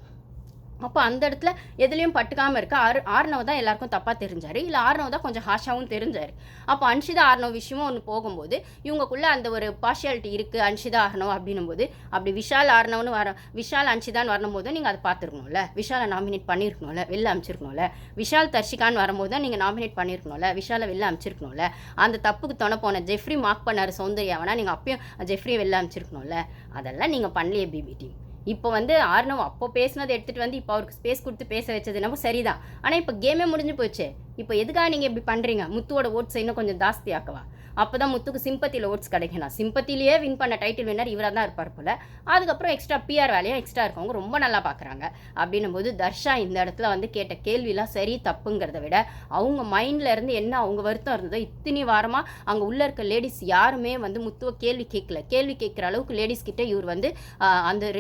அப்போ அந்த இடத்துல எதுலேயும் பட்டுக்காமல் இருக்க ஆர்னவ் தான் எல்லாருக்கும் தப்பாக தெரிஞ்சார், இல்லை ஆர்னவ் தான் கொஞ்சம் ஹாஷாகவும் தெரிஞ்சார். அப்போ அன்ஷிதா ஆர்னவ் விஷயமும் ஒன்று போகும்போது இவங்களுக்குள்ளே அந்த ஒரு பார்ஷியாலிட்டி இருக்குது அன்ஷிதா ஆர்னவ் அப்படின்னும் போது அப்படி விஷால் ஆர்னவ்னு விஷால் அன்ஷிதான்னு வரும்போது நீங்கள் அதை பார்த்துருக்கணும்ல, விஷாலை நாமினேட் பண்ணியிருக்கணும்ல, வெளில அமைச்சிருக்கணும்ல, விஷால் தர்ஷிகான்னு வரும்போது தான் நீங்கள் நாமினேட் பண்ணியிருக்கணும்ல, விஷாலை வெளில அமைச்சிருக்கணும்ல. அந்த தப்புக்கு துணை போன ஜெஃப்ரி மார்க் பண்ணார் சௌந்தர்யாவனா, நீங்கள் அப்பயும் ஜெஃப்ரி வெளில அமைச்சிருக்கணும்ல, அதெல்லாம் நீங்கள் பண்ணலையே பிபி டீம். இப்போ வந்து ஆர்னவ் அப்போ பேசினதை எடுத்துகிட்டு வந்து இப்போ அவருக்கு ஸ்பேஸ் கொடுத்து பேச வச்சது நம்ம சரிதான், ஆனால் இப்போ கேமே முடிஞ்சு போச்சு, இப்போ எதுக்காக நீங்கள் இப்படி பண்ணுறீங்க? முத்துவோட ஓட்ஸ் இன்னும் கொஞ்சம் ஜாஸ்தி ஆக்கவா? அப்போ தான் முத்துக்கு சிம்பத்தியில் ஓட்ஸ் கிடைக்கணும். சிம்பத்திலேயே வின் பண்ண டைட்டில் வின்னர் இவராக தான் இருப்பார் போல். அதுக்கப்புறம் எக்ஸ்ட்ரா பிஆர் வேலையும் எக்ஸ்ட்ரா இருக்கவங்க ரொம்ப நல்லா பார்க்குறாங்க. அப்படின்னும்போது தர்ஷா இந்த இடத்துல வந்து கேட்ட கேள்விலாம் சரி தப்புங்கிறத விட அவங்க மைண்டில் இருந்து என்ன அவங்க வருத்தம் இருந்ததோ இத்தனி வாரமாக அங்கே உள்ளே இருக்க லேடிஸ் யாருமே வந்து முத்துவை கேள்வி கேட்கல. கேள்வி கேட்குற அளவுக்கு லேடிஸ் கிட்ட இவர் வந்து அந்த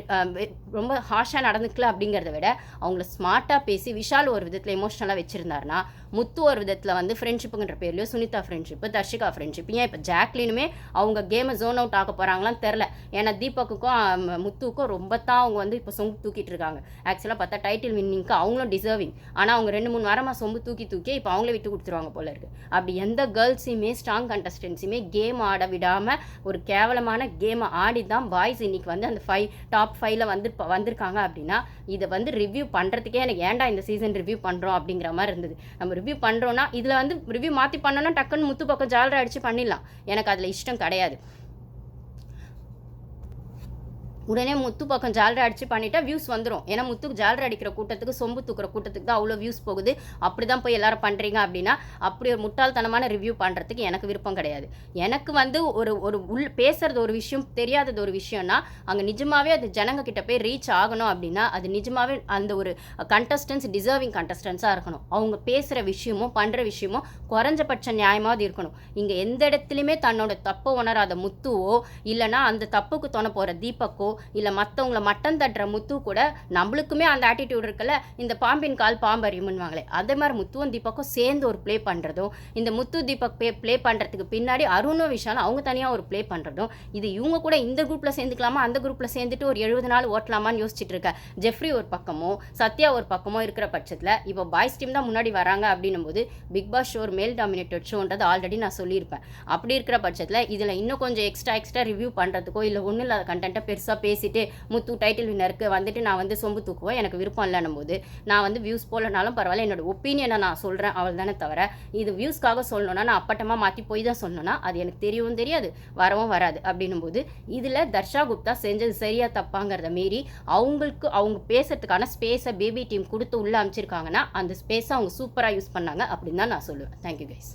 ரொம்ப ஹாஷாக நடந்துக்கல அப்படிங்கிறத விட அவங்கள ஸ்மார்ட்டாக பேசி விஷால் ஒரு விதத்தில் எமோஷ்னலாக வச்சுருந்தாருன்னா முத்து ஒரு விதத்தில் வந்து ஃப்ரெண்ட்ஷிப்புங்கிற பேர்லையோ சுனிதா ஃப்ரெண்ட்ஷிப்பு, தர்ஷிகா ஃப்ரெண்ட்ஷிப், ஏன் இப்போ ஜாக்லினுமே அவங்க கேமை ஜோன் அவுட் ஆக போகிறாங்களான்னு தெரில. ஏன்னா தீபக்குக்கும் முத்துவுக்கும் ரொம்ப தான் அவங்க வந்து இப்போ சொம்பு தூக்கிட்டு இருக்காங்க. ஆக்சுவலாக பார்த்தா டைட்டில் வின்னிங்க்கு அவங்களும் டிசர்விங். ஆனால் அவங்க 2-3 வாரமாக சொம்பு தூக்கி இப்போ அவங்களே விட்டு கொடுத்துருவாங்க போல இருக்குது. அப்படி எந்த கேர்ள்ஸையுமே ஸ்ட்ராங் கண்டஸ்டன்ஸையுமே கேம் ஆட விடாமல் ஒரு கேவலமான கேமை ஆடி தான் பாய்ஸ் இன்னைக்கு வந்து அந்த டாப் 5ல் வந்திருக்காங்க. அப்படின்னா இதை வந்து ரிவ்யூ பண்ணுறதுக்கே எனக்கு ஏன்டா இந்த சீசன் ரிவ்யூ பண்ணுறோம் அப்படிங்கிற மாதிரி இருந்தது. நம்ம ரிவ்யூ பண்ணுறோன்னா இதில் வந்து ரிவ்யூ மாற்றி பண்ணோன்னா டக்குன்னு முத்து பக்கம் ஜாலரை அடித்து பண்ணிடலாம். எனக்கு அதில் இஷ்டம் கிடையாது. உடனே முத்து பக்கம் ஜாலரை அடித்து பண்ணிட்டா வியூஸ் வந்துடும். ஏன்னா முத்துக்கு ஜாலரை அடிக்கிற கூட்டத்துக்கு சொம்பு தூக்குற கூட்டத்துக்கு தான் அவ்வளோ வியூஸ் போகுது. அப்படி தான் போய் எல்லாரும் பண்ணுறீங்க அப்படின்னா அப்படி ஒரு முட்டாள்தனமான ரிவ்யூ பண்ணுறதுக்கு எனக்கு விருப்பம் கிடையாது. எனக்கு வந்து ஒரு பேசுறது ஒரு விஷயம், தெரியாதது ஒரு விஷயம்னா அங்கே நிஜமாகவே அது ஜனங்க கிட்ட போய் ரீச் ஆகணும் அப்படின்னா அது நிஜமாகவே அந்த ஒரு கண்டஸ்டன்ஸ் டிசர்விங் கண்டஸ்டன்ஸாக இருக்கணும். அவங்க பேசுகிற விஷயமும் பண்ணுற விஷயமும் குறைஞ்சபட்ச நியாயமாவது இருக்கணும். இங்கே எந்த இடத்துலையுமே தன்னோட தப்பை உணராத முத்துவோ இல்லைனா அந்த தப்புக்கு துணை போகிற தீபக்கோ இல்லை மற்றவங்கள மட்டம் தட்டுற முத்து கூட நம்மளுக்குமே அந்த ஆட்டிடியூட் இருக்குல்ல, இந்த பாம்பின் கால் பாம்பறியும்னுவாங்களே, அதே மாதிரி முத்துவும் தீபக்கும் சேர்ந்து ஒரு ப்ளே பண்ணுறதும், இந்த முத்து தீபக் ப்ளே பண்ணுறதுக்கு பின்னாடி அருணும் விஷாலும் அவங்க தனியாக ஒரு ப்ளே பண்ணுறதும், இது இவங்க கூட இந்த குரூப்பில் சேர்ந்துக்கலாமா அந்த குரூப்பில் சேர்ந்துட்டு ஒரு 70 நாள் ஓட்டலாமான்னு யோசிச்சுட்டு இருக்க ஜெஃப்ரி ஒரு பக்கமோ சத்யா ஒரு பக்கமோ இருக்கிற பட்சத்தில் இப்போ பாய்ஸ் டீம் தான் முன்னாடி வராங்க அப்படின்னும் போது பிக் பாஸ் ஷோ ஒரு மேல் டாமினேட்டட் ஷோன்றது ஆல்ரெடி நான் சொல்லியிருப்பேன். அப்படி இருக்கிற பட்சத்தில் இதில் இன்னும் கொஞ்சம் எக்ஸ்ட்ரா ரிவ்யூ பண்ணுறதுக்கோ இல்லை ஒன்றும் இல்லாத கண்டென்ட்டை பெருசாக பேசிட்டு முத்து டைட்டில் வின்னருக்கு வந்துட்டு நான் வந்து சொம்பு தூக்குவேன் எனக்கு விருப்பம் இல்லைன்னும் போது நான் வந்து வியூஸ் போலனாலும் பரவாயில்ல, என்னோட ஒப்பீனியனை நான் சொல்கிறேன் அவள் தானே தவிர இது வியூஸ்க்காக சொல்லணும்னா நான் அப்பட்டமாக மாற்றி போய் தான் சொல்லணும்னா அது எனக்கு தெரியவும் தெரியாது வரவும் வராது. அப்படின்னும் போது இதில் தர்ஷா குப்தா செஞ்சது சரியா தப்பாங்கிறத மீறி அவங்க பேசுறதுக்கான ஸ்பேஸை பேபி டீம் கொடுத்து உள்ளே அமைச்சிருக்காங்கன்னா அந்த ஸ்பேஸை அவங்க சூப்பராக யூஸ் பண்ணாங்க அப்படின்னு தான் நான் சொல்லுவேன். Thank you guys.